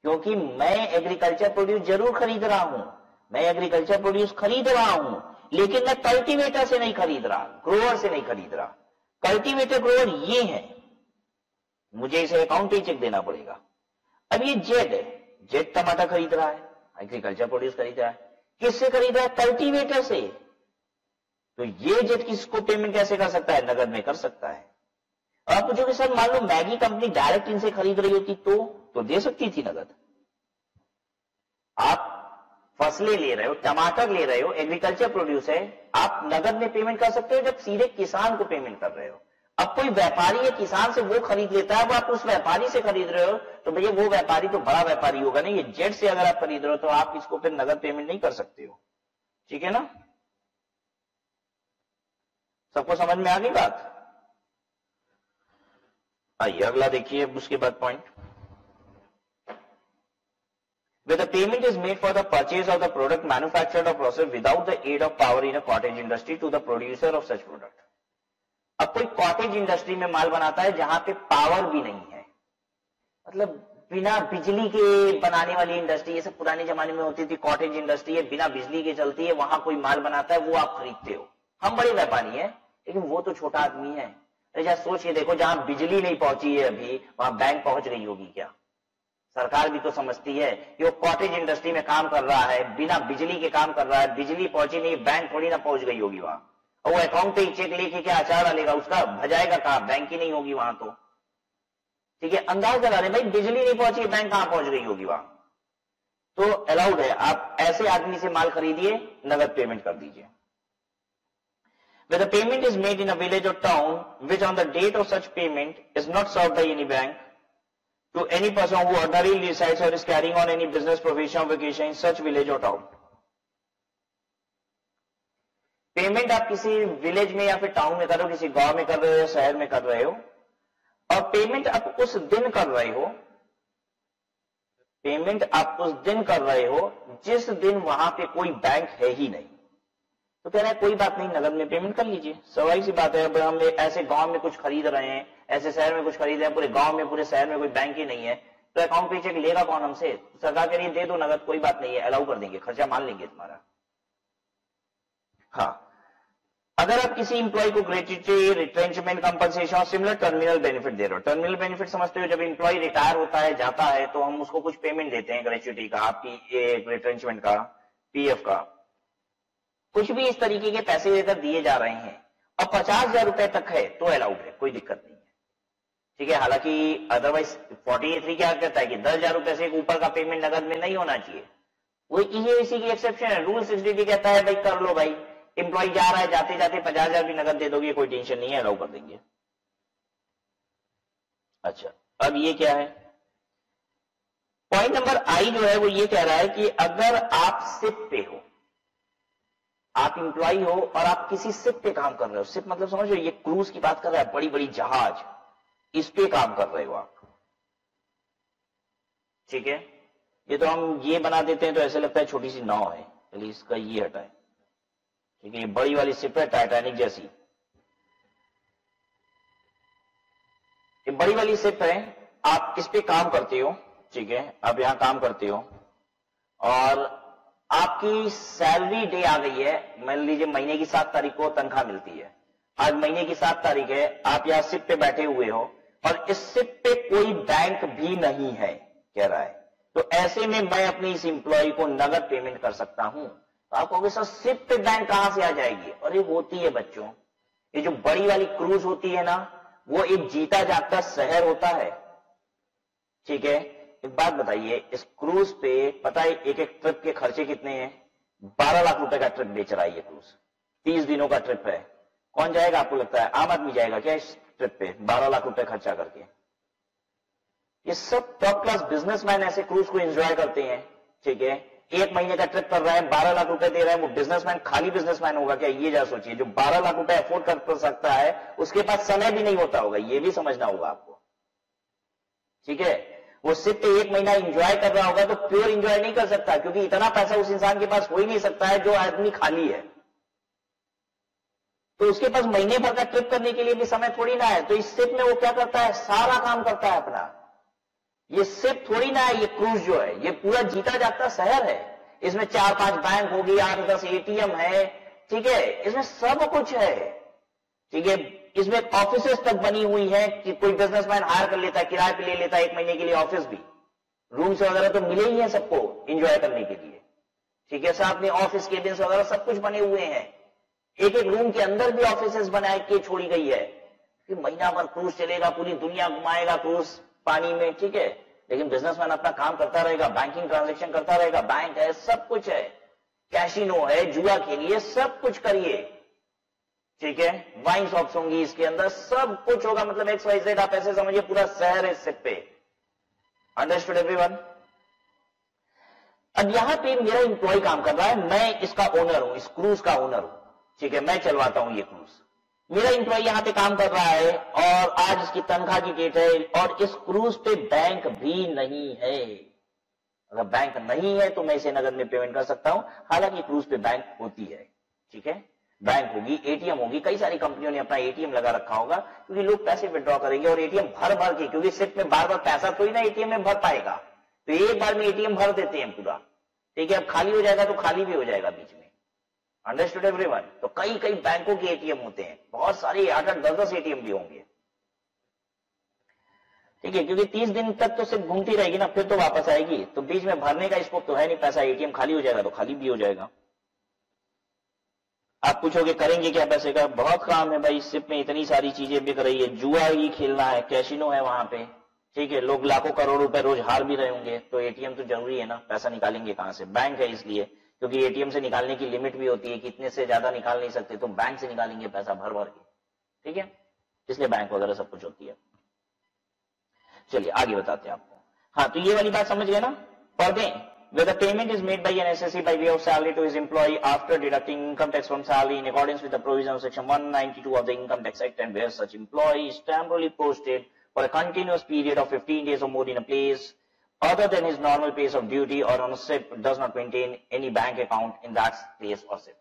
क्योंकि मैं एग्रीकल्चर प्रोड्यूस जरूर खरीद रहा हूं, मैं एग्रीकल्चर प्रोड्यूस खरीद रहा हूं, लेकिन मैं कल्टीवेटर से नहीं खरीद रहा, ग्रोवर से नहीं खरीद रहा। कल्टीवेटर ग्रोवर ये है, मुझे इसे अकाउंट पे चेक देना पड़ेगा। अब ये जेड है, जेड टमाटर खरीद रहा है, एग्रीकल्चर प्रोड्यूस खरीद रहा है, किससे खरीद रहा है? कल्टीवेटर से। तो ये जेड किसको पेमेंट कैसे कर सकता है? नगद में कर सकता है। और आप पूछोगे सर मान लो मैगी कंपनी डायरेक्ट इनसे खरीद रही होती तो दे सकती थी नगद। आप फसलें ले रहे हो, टमाटर ले रहे हो, एग्रीकल्चर प्रोड्यूस है, आप नगद में पेमेंट कर सकते हो जब सीधे किसान को पेमेंट कर रहे हो। अब कोई व्यापारी है किसान से वो खरीद लेता है, वो आप उस व्यापारी से खरीद रहे हो, तो भैया वो व्यापारी तो बड़ा व्यापारी होगा ना, ये जेड से अगर आप खरीद रहे हो तो आप इसको फिर नगद पेमेंट नहीं कर सकते हो, ठीक है ना। सबको समझ में आ गई बात? आइए अगला देखिए, उसके बाद point, where the payment is made for the purchase of the product manufactured or processed without the aid of power in a cottage industry to the producer of such product। अब कोई कॉटेज इंडस्ट्री में माल बनाता है जहां पे power भी नहीं है, मतलब बिना बिजली के बनाने वाली इंडस्ट्री, ये सब पुराने जमाने में होती थी, कॉटेज इंडस्ट्री है, बिना बिजली के चलती है, वहां कोई माल बनाता है, वो आप खरीदते हो। हम बड़े व्यापारी हैं, लेकिन वो तो छोटा आदमी है। अरे सोच के देखो, जहां बिजली नहीं पहुंची है अभी, वहां बैंक पहुंच गई होगी क्या? सरकार भी तो समझती है कि वो कॉटेज इंडस्ट्री में काम कर रहा है, बिना बिजली के काम कर रहा है, बिजली पहुंची नहीं, बैंक थोड़ी ना पहुंच गई होगी वहां, और वो अकाउंट पे ही चेक लेके क्या अचार डालेगा, उसका भजाएगा कहां? बैंक ही नहीं होगी वहां तो, ठीक है। अंदाज लगा रहे भाई, बिजली नहीं पहुंची, बैंक कहां पहुंच गई होगी वहां। तो अलाउड है, आप ऐसे आदमी से माल खरीदिए, नगद पेमेंट कर दीजिए। Where the payment is made in a village or town, which on the date of such payment is not served by any bank to any person who ordinarily resides or is carrying on any business, profession or vacation in such village or town. Payment आप किसी village में या फिर town में कर रहे हो, किसी गांव में कर रहे हो या शहर में कर रहे हो, और पेमेंट आप उस दिन कर रहे हो, पेमेंट आप उस दिन कर रहे हो जिस दिन वहां पे कोई बैंक है ही नहीं, तो कह रहा है कोई बात नहीं, नगद में पेमेंट कर लीजिए। सवाल सी बात है, अब हम ऐसे गांव में कुछ खरीद रहे हैं, ऐसे शहर में कुछ खरीद रहे हैं, पूरे गांव में पूरे शहर में कोई बैंक ही नहीं है, तो अकाउंट पे चेक लेगा कौन हमसे? सरकार कह रही है दे दो नगद, कोई बात नहीं है, अलाउ कर देंगे, खर्चा मान लेंगे तुम्हारा। हाँ, अगर आप किसी इंप्लॉय को ग्रेच्युटी, रिट्रेंचमेंट, कंपनसेशन और सिमिलर टर्मिनल बेनिफिट दे रहे हो, टर्मिनल बेनिफिट समझते हो, जब इंप्लॉय रिटायर होता है, जाता है, तो हम उसको कुछ पेमेंट देते हैं, ग्रेच्युटी का, आपकी रिट्रेंचमेंट का, पीएफ का, कुछ भी इस तरीके के पैसे देकर दिए जा रहे हैं, और 50,000 रुपए तक है तो अलाउड है, कोई दिक्कत नहीं है, ठीक है। हालांकि अदरवाइज 43 क्या कहता है कि 10,000 रुपए से ऊपर का पेमेंट नगद में नहीं होना चाहिए, वो इसी की एक्सेप्शन है। रूल 60D कहता है भाई कर लो भाई, इंप्लॉय जा रहा है, जाते जाते 50,000 भी नगद दे दोगे, कोई टेंशन नहीं है, अलाउ कर देंगे। अच्छा, अब ये क्या है, पॉइंट नंबर आई जो है वो ये कह रहा है कि अगर आप शिप पे हो, आप इंप्लॉय हो और आप किसी शिप पे काम कर रहे हो, शिप मतलब समझ लो, ये क्रूज की बात कर रहा है, बड़ी बड़ी जहाज, इस पे काम कर रहे हो आप, ठीक है। ये तो हम ये बना देते हैं तो ऐसे लगता है छोटी सी नाव है, चलिए इसका ये हटाए, ठीक है। ये बड़ी वाली शिप है, टाइटैनिक जैसी, ये बड़ी वाली शिप है, आप इस पे काम करते हो, ठीक है, आप यहां काम करते हो और आपकी सैलरी डे आ गई है, मान लीजिए महीने की 7 तारीख को तनख्वाह मिलती है, आज महीने की 7 तारीख है, आप यहां शिप पे बैठे हुए हो और इस शिप पे कोई बैंक भी नहीं है, कह रहा है, तो ऐसे में मैं अपनी इस इंप्लॉय को नगद पेमेंट कर सकता हूं। तो आप कहोगे सर शिप पे बैंक कहां से आ जाएगी? अरे होती है बच्चों, ये जो बड़ी वाली क्रूज होती है ना, वो एक जीता जागता शहर होता है, ठीक है। एक बात बताइए, इस क्रूज पे पता है एक एक ट्रिप के खर्चे कितने हैं? 12 लाख रुपए का ट्रिप बेच रहा है ये क्रूज, 30 दिनों का ट्रिप है। कौन जाएगा आपको लगता है? आम आदमी जाएगा क्या इस ट्रिप पे 12 लाख रुपए खर्चा करके? ये सब टॉप क्लास बिजनेसमैन ऐसे क्रूज को एंजॉय करते हैं, ठीक है। एक महीने का ट्रिप कर रहा है, 12 लाख रुपए दे रहा है, वो बिजनेसमैन खाली बिजनेसमैन होगा क्या? ये जा सोचिए, जो 12 लाख रुपए अफोर्ड कर सकता है उसके पास समय भी नहीं होता होगा, ये भी समझना होगा आपको, ठीक है। वो सिर्फ एक महीना एंजॉय कर रहा होगा तो प्योर एंजॉय नहीं कर सकता, क्योंकि इतना पैसा उस इंसान के पास हो ही नहीं सकता है जो आदमी खाली है, तो उसके पास महीने भर का ट्रिप करने के लिए भी समय थोड़ी ना है। तो इस शिप में वो क्या करता है? सारा काम करता है अपना। ये शिप थोड़ी ना है, ये क्रूज जो है ये पूरा जीता जागता शहर है। इसमें 4-5 बैंक होगी, 8-10 ATM है, ठीक है, इसमें सब कुछ है, ठीक है। इसमें ऑफिसेस तक बनी हुई है कि कोई बिजनेसमैन हायर कर लेता है, किराए पे ले लेता है 1 महीने के लिए ऑफिस भी, रूम्स वगैरह तो मिले ही हैं सबको एंजॉय करने के लिए, ठीक है। साथ में ऑफिस केबिन्स वगैरह सब कुछ बने हुए हैं, एक एक रूम के अंदर भी ऑफिसेस बनाए के छोड़ी गई है कि महीना भर क्रूज चलेगा, पूरी दुनिया घुमाएगा क्रूज पानी में, ठीक है। लेकिन बिजनेसमैन अपना काम करता रहेगा, बैंकिंग ट्रांजेक्शन करता रहेगा, बैंक है, सब कुछ है, कैसीनो है, जुआ खेलिए, सब कुछ करिए, ठीक है। वाइन शॉप्स होंगी इसके अंदर, सब कुछ होगा, मतलब XYZ आप ऐसे समझिए पूरा शहर है इस शिप पे। Understood everyone? अब यहां पे मेरा इंप्लॉय काम कर रहा है, मैं इसका ओनर हूं, इस क्रूज का ओनर हूं, ठीक है, मैं चलवाता हूं ये क्रूज। मेरा इंप्लॉय यहां पे काम कर रहा है और आज इसकी तनख्वाह की डेट है और इस क्रूज पे बैंक भी नहीं है। अगर बैंक नहीं है तो मैं इसे नगद में पेमेंट कर सकता हूं, हालांकि क्रूज पे बैंक होती है, ठीक है, बैंक होगी, ATM होगी, कई सारी कंपनियों ने अपना ATM लगा रखा होगा, क्योंकि लोग पैसे विड्रॉ करेंगे और ATM भर भर के, क्योंकि सिर्फ में बार बार पैसा थोड़ी ना ATM में भर पाएगा, तो एक बार में ATM भर देते हैं पूरा, ठीक है। अब खाली हो जाएगा तो खाली भी हो जाएगा बीच में। Understood everyone? तो कई कई बैंकों के ATM होते हैं, बहुत सारे 8-8, 10-10 ATM भी होंगे, ठीक है, क्योंकि 30 दिन तक तो सिर्फ घूमती रहेगी ना, फिर तो वापस आएगी, तो बीच में भरने का स्कोप तो है नहीं पैसा, ATM खाली हो जाएगा तो खाली भी हो जाएगा। आप पूछोगे करेंगे क्या पैसे का? बहुत काम है भाई, शिप में इतनी सारी चीजें बिक रही है, जुआ ही खेलना है, कैसीनो है वहां पे, ठीक है, लोग लाखों करोड़ रुपए रोज हार भी रहे होंगे, तो एटीएम तो जरूरी है ना, पैसा निकालेंगे कहां से? बैंक है इसलिए, क्योंकि एटीएम से निकालने की लिमिट भी होती है कि इतने से ज्यादा निकाल नहीं सकते, तो बैंक से निकालेंगे पैसा भर भर के, ठीक है, इसलिए बैंक वगैरह सब कुछ होती है। चलिए आगे बताते हैं आपको। हाँ, तो ये वाली बात समझ गए ना? पढ़ दें। Where the payment is made by an SSE by way of salary to his employee after deducting income tax from salary in accordance with the provision of section 192 of the Income Tax Act, and where such employee is temporarily posted for a continuous period of 15 days or more in a place other than his normal place of duty or on a SIP, does not maintain any bank account in that place or SIP.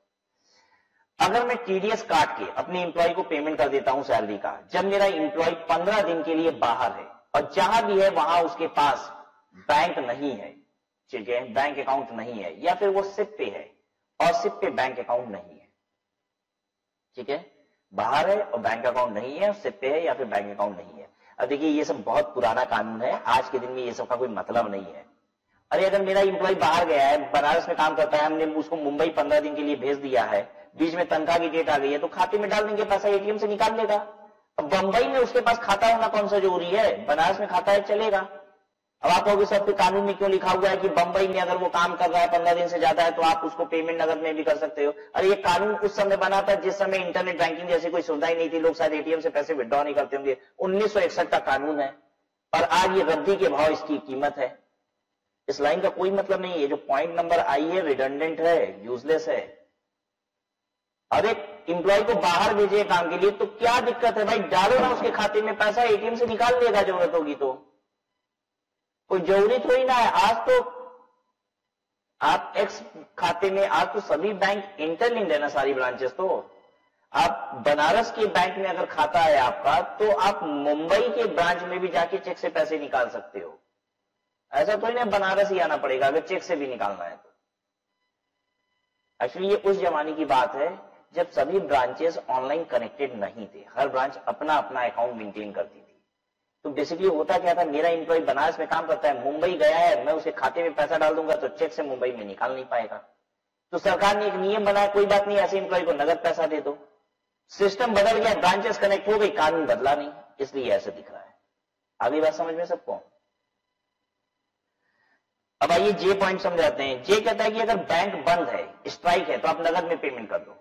अगर मैं TDS काट के अपने employ को payment कर देता हूं salary का, जब मेरा एम्प्लॉय 15 दिन के लिए बाहर है और जहां भी है वहां उसके पास बैंक नहीं है, ठीक है, बैंक अकाउंट नहीं है, या फिर वो सिप पे है और सिप पे बैंक अकाउंट नहीं है, ठीक है, बाहर है और बैंक अकाउंट नहीं है, सिप पे है या फिर बैंक अकाउंट नहीं है। अब देखिए ये सब बहुत पुराना कानून है, आज के दिन में ये सब का कोई मतलब नहीं है। अरे अगर मेरा एम्प्लॉय बाहर गया है, बनारस में काम करता है, हमने उसको मुंबई 15 दिन के लिए भेज दिया है, बीच में तनख्वाह की डेट आ गई है, तो खाते में डाल देंगे पैसा, एटीएम से निकाल लेगा। अब बंबई में उसके पास खाता होना कौन सा जरूरी है, बनारस में खाता है चलेगा। अब आप कहोगे सब कानून में क्यों लिखा हुआ है कि बंबई में अगर वो काम कर रहा है 15 दिन से ज्यादा है तो आप उसको पेमेंट नगद में भी कर सकते हो? अरे ये कानून उस समय बना था जिस समय इंटरनेट बैंकिंग जैसी कोई सुविधा ही नहीं थी, लोग शायद एटीएम से पैसे विड्रॉ नहीं करते होंगे। 1961 का कानून है और आज ये रद्दी के भाव इसकी कीमत है। इस लाइन का कोई मतलब नहीं है, जो पॉइंट नंबर आई है रिडंडेंट है, यूजलेस है। अब एक इंप्लॉय को बाहर भेजे काम के लिए तो क्या दिक्कत है भाई, डालो ना उसके खाते में पैसा, एटीएम से निकाल लेगा जरूरत होगी तो, कोई जरूरी थोड़ी ना है। आज तो आप एक्स खाते में, आज तो सभी बैंक इंटरलिंक्ड है ना, सारी ब्रांचेस। तो आप बनारस के बैंक में अगर खाता है आपका तो आप मुंबई के ब्रांच में भी जाके चेक से पैसे निकाल सकते हो। ऐसा थोड़ी ना बनारस ही आना पड़ेगा अगर चेक से भी निकालना है तो। एक्चुअली ये उस जमाने की बात है जब सभी ब्रांचेस ऑनलाइन कनेक्टेड नहीं थे, हर ब्रांच अपना अपना अकाउंट मेंटेन करती थी। तो बेसिकली होता क्या था, मेरा एम्प्लॉय बनारस में काम करता है, मुंबई गया है, मैं उसके खाते में पैसा डाल दूंगा तो चेक से मुंबई में निकाल नहीं पाएगा। तो सरकार ने एक नियम बनाया, कोई बात नहीं, ऐसे एम्प्लॉय को नगद पैसा दे दो। सिस्टम बदल गया, ब्रांचेस कनेक्ट हो गई, कानून बदला नहीं, इसलिए ऐसे दिख रहा है। आगे बात समझ में सबको? अब आइए जे पॉइंट समझाते हैं। जे कहता है कि अगर बैंक बंद है, स्ट्राइक है, तो आप नगद में पेमेंट कर दो।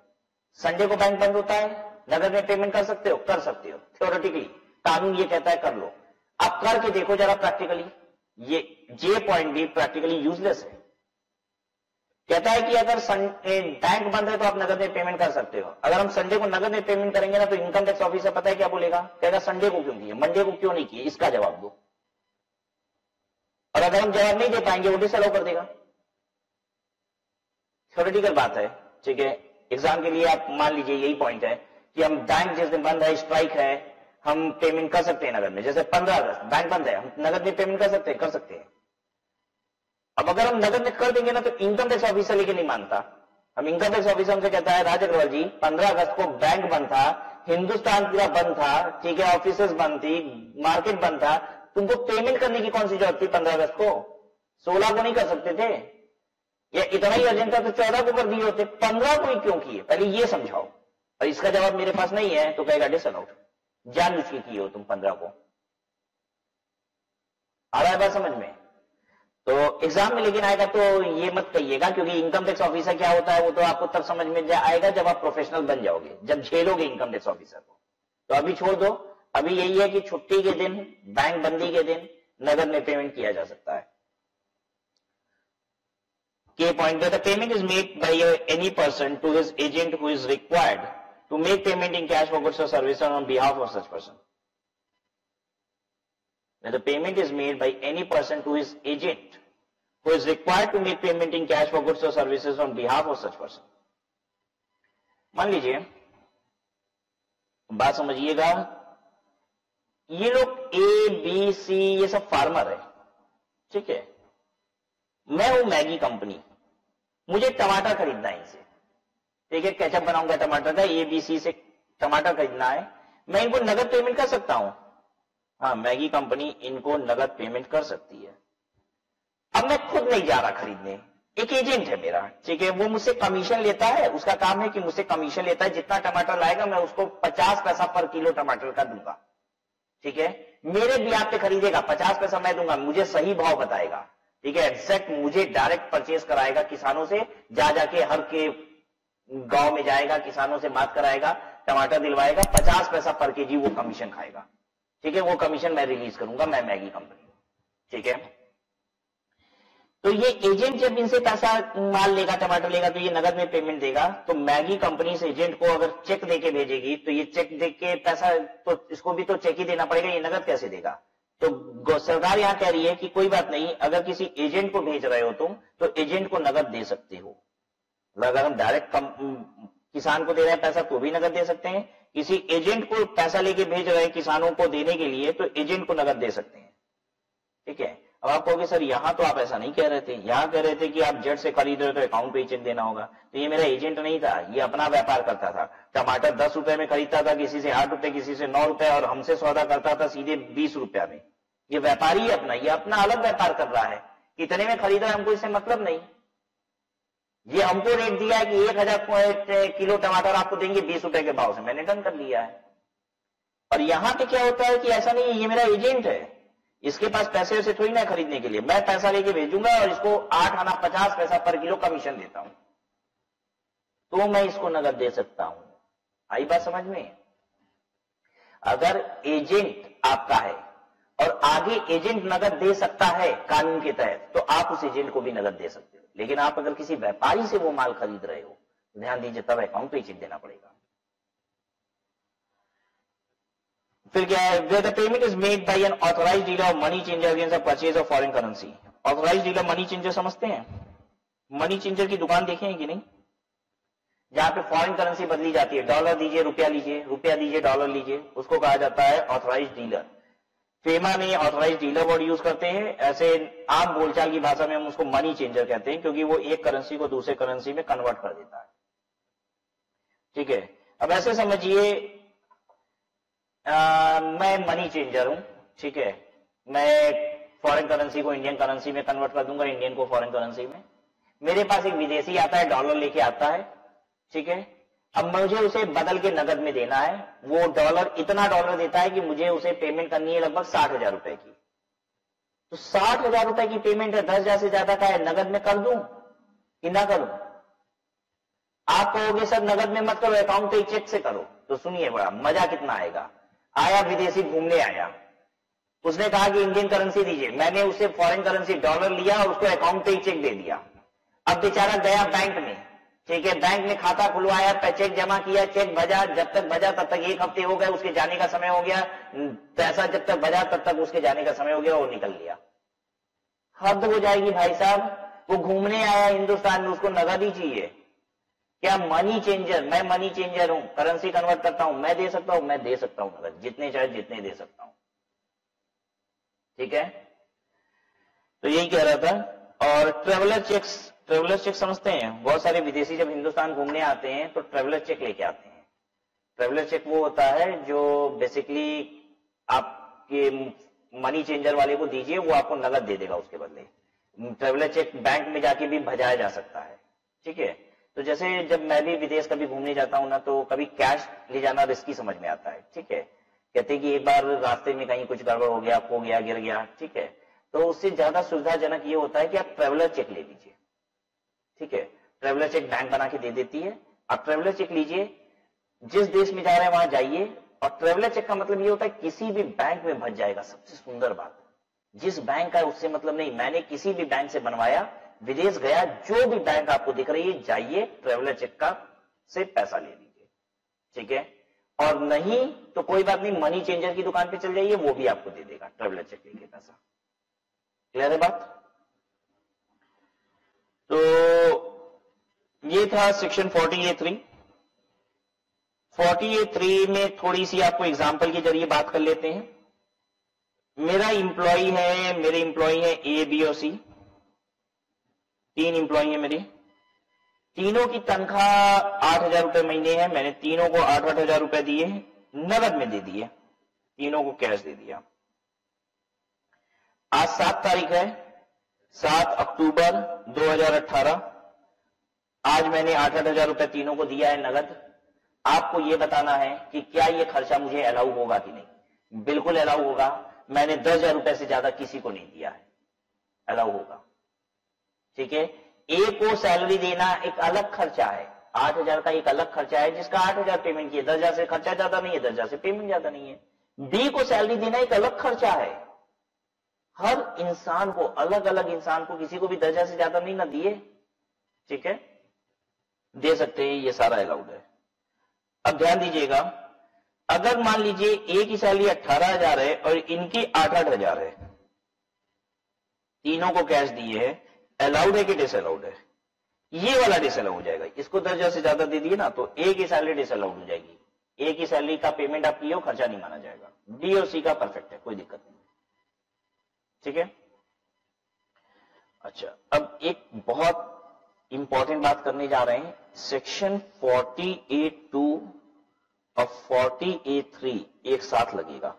संडे को बैंक बंद होता है, नगद में पेमेंट कर सकते हो? कर सकते हो थ्योरेटिकली, कानून ये कहता है कर लो। आप करके देखो जरा प्रैक्टिकली। ये जे पॉइंट भी प्रैक्टिकली यूजलेस है। कहता है कि अगर बैंक बंद है तो आप नगद में पेमेंट कर सकते हो। अगर हम संडे को नगद में पेमेंट करेंगे ना तो इनकम टैक्स ऑफिसर पता है क्या बोलेगा, कहेगा संडे को क्यों किए, मंडे को क्यों नहीं किए, इसका जवाब दो। और अगर हम जवाब नहीं दे पाएंगे वो डिसअलाउ कर देगा। थ्योरेटिकल बात है, ठीक है। एग्जाम के लिए आप मान लीजिए यही पॉइंट है कि हम बैंक जिस दिन बंद है, स्ट्राइक है, हम पेमेंट कर सकते हैं नगद में। जैसे 15 अगस्त बैंक बंद है, हम नगद में पेमेंट कर सकते हैं? कर सकते हैं। अब अगर हम नगद में कर देंगे ना तो इनकम टैक्स ऑफिसर लेके नहीं मानता। हम इनकम टैक्स ऑफिसर हमसे कहता है, राज अग्रवाल जी 15 अगस्त को बैंक बंद था, हिंदुस्तान पूरा बंद था, ठीक है, ऑफिसेस बंद थी, मार्केट बंद था, तुमको पेमेंट करने की कौन सी जरूरत थी 15 अगस्त को? 16 को नहीं कर सकते थे? या इतना ही अर्जेंट था तो 14 को कर दिए होते, 15 को ही क्यों किए? पहले ये समझाओ। और इसका जवाब मेरे पास नहीं है तो कहेगा डिसअलाउड, जानबूझ के किए हो तुम 15 को। आ रहा है बात समझ में? तो एग्जाम में लेकिन आएगा तो ये मत कहिएगा, क्योंकि इनकम टैक्स ऑफिसर क्या होता है वो तो आपको तब समझ में आएगा जब आप प्रोफेशनल बन जाओगे, जब झेलोगे इनकम टैक्स ऑफिसर को। तो अभी छोड़ दो, अभी यही है कि छुट्टी के दिन, बैंक बंदी के दिन नगद में पेमेंट किया जा सकता है। के point the payment is made by any person to his agent who is required to make payment in cash for goods or services on behalf of such person. When the payment is made by any person to his agent who is required to make payment in cash for goods or services on behalf of such person. मान लीजिए, बात समझिएगा, ये लोग A B C ये सब farmer है, ठीक है। मैं हूं मैगी कंपनी, मुझे टमाटर खरीदना है इनसे, ठीक है, केचप बनाऊंगा टमाटर का, ए बी सी से टमाटर खरीदना है, मैं इनको नगद पेमेंट कर सकता हूं? हाँ, मैगी कंपनी इनको नगद पेमेंट कर सकती है। अब मैं खुद नहीं जा रहा खरीदने, एक एजेंट है मेरा, ठीक है, वो मुझसे कमीशन लेता है, उसका काम है कि मुझसे कमीशन लेता है, जितना टमाटर लाएगा मैं उसको 50 पैसा पर किलो टमाटर का दूंगा। ठीक है, मेरे ब्याज पे खरीदेगा, 50 पैसा मैं दूंगा, मुझे सही भाव बताएगा, ठीक है, एग्जैक्ट मुझे डायरेक्ट परचेज कराएगा किसानों से, जाके हर के गांव में जाएगा, किसानों से बात कराएगा, टमाटर दिलवाएगा, 50 पैसा पर केजी वो कमीशन खाएगा, ठीक है, वो कमीशन मैं रिलीज करूंगा, मैं मैगी कंपनी, ठीक है। तो ये एजेंट जब इनसे पैसा माल लेगा, टमाटर लेगा, तो ये नगद में पेमेंट देगा, तो मैगी कंपनी से एजेंट को अगर चेक देके भेजेगी तो ये चेक देके पैसा, तो इसको भी तो चेक ही देना पड़ेगा, ये नगद कैसे देगा। तो सरकार यहां कह रही है कि कोई बात नहीं, अगर किसी एजेंट को भेज रहे हो तुम तो एजेंट को नगद दे सकते हो। अगर हम डायरेक्ट किसान को दे रहे हैं पैसा तो भी नगद दे सकते हैं, किसी एजेंट को पैसा लेके भेज रहे हैं किसानों को देने के लिए तो एजेंट को नगद दे सकते हैं, ठीक है। अब आप कहोगे सर यहां तो आप ऐसा नहीं कह रहे थे, यहां कह रहे थे कि आप जेट से खरीद रहे हो तो अकाउंट पे चेक देना होगा। तो ये मेरा एजेंट नहीं था, ये अपना व्यापार करता था, टमाटर 10 रुपए में खरीदता था, किसी से 8 रुपए, किसी से 9 रुपए, और हमसे सौदा करता था सीधे 20 रुपया में। ये व्यापारी है अपना, ये अपना अलग व्यापार कर रहा है, कितने में खरीदा है हमको इससे मतलब नहीं। ये हमको रेट दिया है कि 1000 किलो टमाटर आपको देंगे 20 रुपए के भाव से, मैंने डन कर लिया है। और यहां पे क्या होता है कि ऐसा नहीं है, ये मेरा एजेंट है, इसके पास पैसे वैसे थोड़ी ना खरीदने के लिए, मैं पैसा लेके भेजूंगा और इसको 8 आना 50 पैसा पर किलो कमीशन देता हूं, तो मैं इसको नगद दे सकता हूं। आई बात समझ में। अगर एजेंट आपका है और आगे एजेंट नगद दे सकता है कानून के तहत, तो आप उस एजेंट को भी नगद दे सकते हो। लेकिन आप अगर किसी व्यापारी से वो माल खरीद रहे हो, ध्यान दीजिए, तब अकाउंट पे चेक देना पड़ेगा। फिर क्या है, where the payment is made by an authorized dealer or money changer against the purchase of foreign currency। authorized dealer money changer समझते हैं, मनी चेंजर की दुकान देखे हैं कि नहीं, जहां पे फॉरेन करेंसी बदली जाती है, डॉलर दीजिए रुपया लीजिए, रुपया दीजिए डॉलर लीजिए, उसको कहा जाता है ऑथराइज्ड डीलर। फेमा में ऑथराइज्ड डीलर वर्ड यूज करते हैं, ऐसे आम बोलचाल की भाषा में हम उसको मनी चेंजर कहते हैं, क्योंकि वो एक करेंसी को दूसरे करेंसी में कन्वर्ट कर देता है, ठीक है। अब ऐसे समझिए, मैं मनी चेंजर हूं, ठीक है, मैं फॉरेन करेंसी को इंडियन करेंसी में कन्वर्ट कर दूंगा, इंडियन को फॉरेन करेंसी में। मेरे पास एक विदेशी आता है, डॉलर लेके आता है, ठीक है। अब मुझे उसे बदल के नगद में देना है, वो डॉलर इतना डॉलर देता है कि मुझे उसे पेमेंट करनी है लगभग 60,000 रुपए की। तो 60,000 रुपए की पेमेंट है, 10,000 से ज्यादा का है, नगद में कर दूं कि ना करूं। आप कहोगे सर नगद में मत करो, अकाउंट पे चेक से करो। तो सुनिए बड़ा मजा कितना आएगा। आया विदेशी घूमने आया, उसने कहा कि इंडियन करेंसी दीजिए, मैंने उसे फॉरेन करेंसी डॉलर लिया और उसको अकाउंट पे ही चेक दे दिया। अब बेचारा गया बैंक में, ठीक है, बैंक में खाता खुलवाया, चेक जमा किया, चेक भजा, जब तक भजा तब तक 1 हफ्ते हो गए, उसके जाने का समय हो गया, पैसा जब तक भजा तब तक उसके जाने का समय हो गया, वो निकल लिया। हद हो जाएगी भाई साहब, वो घूमने आया हिंदुस्तान में, उसको नगद ही चाहिए। क्या मनी चेंजर, मैं मनी चेंजर हूं, करेंसी कन्वर्ट करता हूं, मैं दे सकता हूं, मैं दे सकता हूं नगद, जितने चाहे जितने दे सकता हूं, ठीक है। तो यही कह रहा था। और ट्रेवलर चेक समझते हैं, बहुत सारे विदेशी जब हिंदुस्तान घूमने आते हैं तो ट्रेवलर चेक लेके आते हैं। ट्रेवलर चेक वो होता है जो बेसिकली आपके मनी चेंजर वाले को दीजिए, वो आपको नगद दे देगा उसके बदले। ट्रेवलर चेक बैंक में जाके भी भजाया जा सकता है, ठीक है। तो जैसे जब मैं भी विदेश कभी घूमने जाता हूं ना, तो कभी कैश ले जाना रिस्की समझ में आता है, ठीक है। कहते हैं कि एक बार रास्ते में कहीं कुछ गड़बड़ हो गया, खो गया, गिर गया, ठीक है, तो उससे ज्यादा सुविधाजनक ये होता है कि आप ट्रेवलर चेक ले लीजिए, ठीक है। ट्रेवलर चेक बैंक बना के दे देती है, आप ट्रेवलर चेक लीजिए, जिस देश में जा रहे हैं वहां जाइए। और ट्रेवलर चेक का मतलब ये होता है किसी भी बैंक में भज जाएगा। सबसे सुंदर बात, जिस बैंक का उससे मतलब नहीं, मैंने किसी भी बैंक से बनवाया, विदेश गया, जो भी बैंक आपको दिख रही है, जाइए ट्रेवलर चेक का से पैसा ले लीजिए, ठीक है। और नहीं तो कोई बात नहीं, मनी चेंजर की दुकान पे चल जाइए, वो भी आपको दे देगा ट्रेवलर चेक लेके पैसा। क्लियर है बात। तो ये था सेक्शन 40A3। 40A3 में थोड़ी सी आपको एग्जांपल के जरिए बात कर लेते हैं। मेरे एम्प्लॉय है ए, बी और सी, 3 एम्प्लॉय है मेरे। तीनों की तनख्वाह 8,000 रुपए महीने है। मैंने तीनों को 8,000 रुपए दिए, नगद में दे दिए, तीनों को कैश दे दिया। आज 7 तारीख है, 7 अक्टूबर 2018। आज मैंने 8,000 रुपए तीनों को दिया है नगद। आपको यह बताना है कि क्या यह खर्चा मुझे अलाउ होगा कि नहीं। बिल्कुल अलाउ होगा। मैंने 10,000 रुपए से ज्यादा किसी को नहीं दिया है, अलाउ होगा। ठीक है, ए को सैलरी देना एक अलग खर्चा है, 8,000 का एक अलग खर्चा है जिसका 8,000 पेमेंट किया, 10,000 से खर्चा ज्यादा नहीं है, 10,000 से पेमेंट ज्यादा नहीं है। बी को सैलरी देना एक अलग खर्चा है। हर इंसान को, अलग अलग इंसान को, किसी को भी 10,000 से ज्यादा नहीं ना दिए। ठीक है, दे सकते हैं, ये सारा अलाउड है। अब ध्यान दीजिएगा, अगर मान लीजिए ए की सैलरी 18,000 है और इनकी 8,000 है, तीनों को कैश दिए है, अलाउड है कि डिसअलाउड है? ये वाला डिसअलाउ हो जाएगा। इसको 10,000 से ज्यादा दे दिए ना तो ए की सैलरी डिसअलाउड हो जाएगी। ए की सैलरी का पेमेंट आप किए हो, खर्चा नहीं माना जाएगा। बी और सी का परफेक्ट है, कोई दिक्कत नहीं। ठीक है, अच्छा, अब एक बहुत इंपॉर्टेंट बात करने जा रहे हैं। सेक्शन 48(2) और 48(3) एक साथ लगेगा।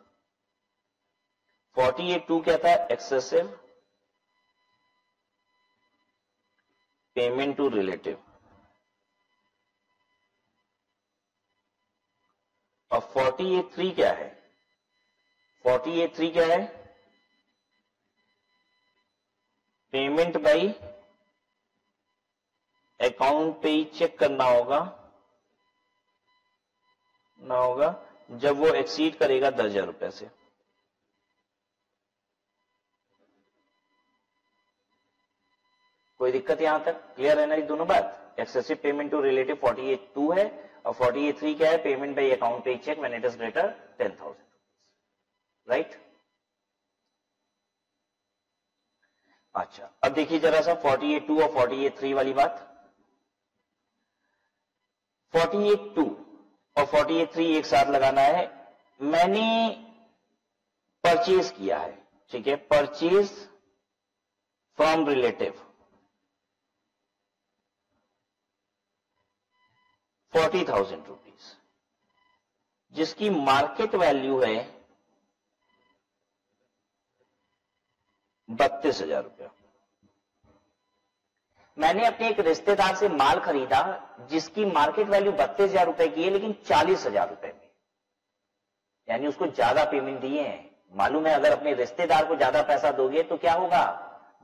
48(2) क्या था? एक्सेसिव पेमेंट टू रिलेटिव, और 48(3) क्या है? 48(3) क्या है? पेमेंट बाई अकाउंट पे ही चेक करना होगा ना होगा जब वो एक्सीड करेगा 10,000 रुपए से। कोई दिक्कत यहां तक क्लियर है ना? ये दोनों बात। एक्सेसिव पेमेंट टू रिलेटिव 48(2) है और 48(3) क्या है? Payment by account payee cheque when it is greater 10,000, right? अच्छा, अब देखिए जरा सा 48(2) और 48(3) वाली बात। 48(2) और 48(3) एक साथ लगाना है। मैंने परचेज किया है, ठीक है, परचेज फ्रॉम रिलेटिव 40,000 रुपीज, जिसकी मार्केट वैल्यू है 32,000 रुपया। मैंने अपने एक रिश्तेदार से माल खरीदा जिसकी मार्केट वैल्यू 32,000 रुपए की है, लेकिन 40,000 रुपए में, यानी उसको ज्यादा पेमेंट दिए हैं। मालूम है अगर अपने रिश्तेदार को ज्यादा पैसा दोगे तो क्या होगा?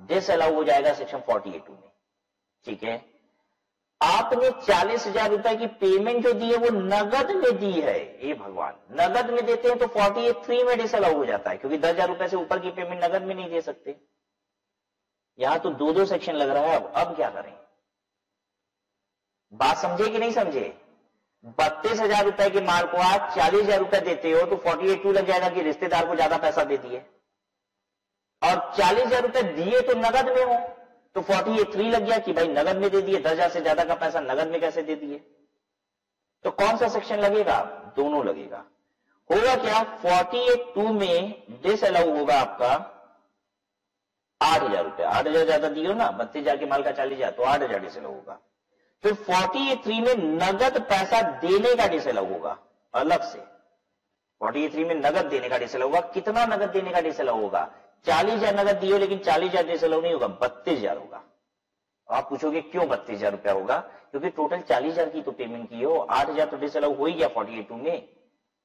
डिसअलाउ हो जाएगा सेक्शन 48(2) में। ठीक है, आपने 40,000 रुपए की पेमेंट जो दी है वो नगद में दी है। ये भगवान, नगद में देते हैं तो 48(3) में डिसअलाउ हो जाता है, क्योंकि 10,000 रुपए से ऊपर की पेमेंट नगद में नहीं दे सकते। यहां तो दो सेक्शन लग रहा है। अब क्या करें? बात समझे कि नहीं समझे? 32,000 रुपए के माल को आज 40,000 रुपए देते हो तो 48(2) लग जाएगा कि रिश्तेदार को ज्यादा पैसा दे दिए, और 40,000 रुपए दिए तो नगद में हो तो 48(3) लग गया कि भाई नगद में दे दिए, 10,000 से ज्यादा का पैसा नगद में कैसे दे दिए? तो कौन सा सेक्शन लगेगा? दोनों लगेगा। होगा क्या? 48(2) में डिसअलाउ होगा आपका 8,000 रुपया। 8,000 ज्यादा दियो ना, 32,000 के माल का 40,000, तो 8,000 डिसअलाउ होगा। फिर 48(3) में नगद पैसा देने का डिसअलाउ होगा अलग से। 48(3) में नगद देने का डिसअलाउ होगा। कितना नगद देने का डिसअलाउ होगा? 40,000 नगद दियो, लेकिन 40,000 डिसअलाउ नहीं होगा, 32,000 होगा। आप पूछोगे क्यों 32,000 रुपया होगा? क्योंकि टोटल 40,000 की तो पेमेंट की हो, 8,000 तो डिसअलाउ हो ही गया 48(2) में,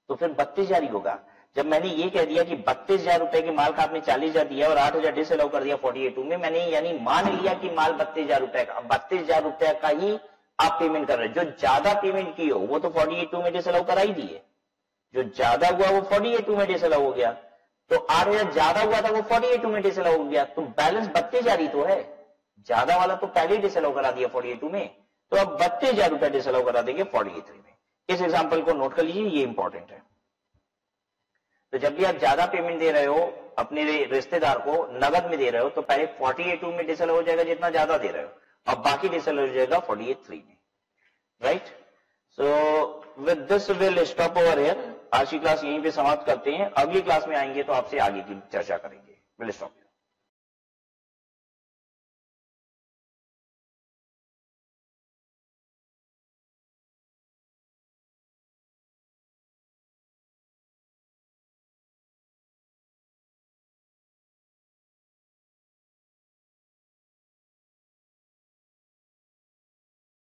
तो फिर 32,000 ही होगा। जब मैंने ये कह दिया कि 32,000 रुपए के माल का आपने 40,000 दिया और 8,000 डिसअलाउ कर दिया 48(2) में, मैंने यानी मान लिया कि माल 32,000 रुपए का, 32,000 रुपए का ही आप पेमेंट कर रहे हो। जो ज्यादा पेमेंट की हो वो तो 48(2) में डिसअलाउ करा ही दिए, जो ज्यादा हुआ वो 48(2) में डिसअलाउ हो गया। तो 8,000 ज्यादा हुआ था वो 48(2) में डिसअलाउ हो गया, तो बैलेंस 32,000 ही तो है। ज्यादा वाला तो पहले ही डिसअलाउ करा दिया 48(2) में, तो अब 32,000 रुपए डिसअलाउ करा देंगे 48(3) में। इस एग्जाम्पल को नोट कर लीजिए, ये इंपॉर्टेंट है। तो जब भी आप ज्यादा पेमेंट दे रहे हो अपने रिश्तेदार को, नगद में दे रहे हो, तो पहले 48(2) में डिसअलाउ हो जाएगा जितना ज्यादा दे रहे हो, अब बाकी डिसअलाउ हो जाएगा 48(3) में, right? So with this will stop over here. आज की क्लास यहीं पे समाप्त करते हैं। अगली क्लास में आएंगे तो आपसे आगे की चर्चा करेंगे। Will stop.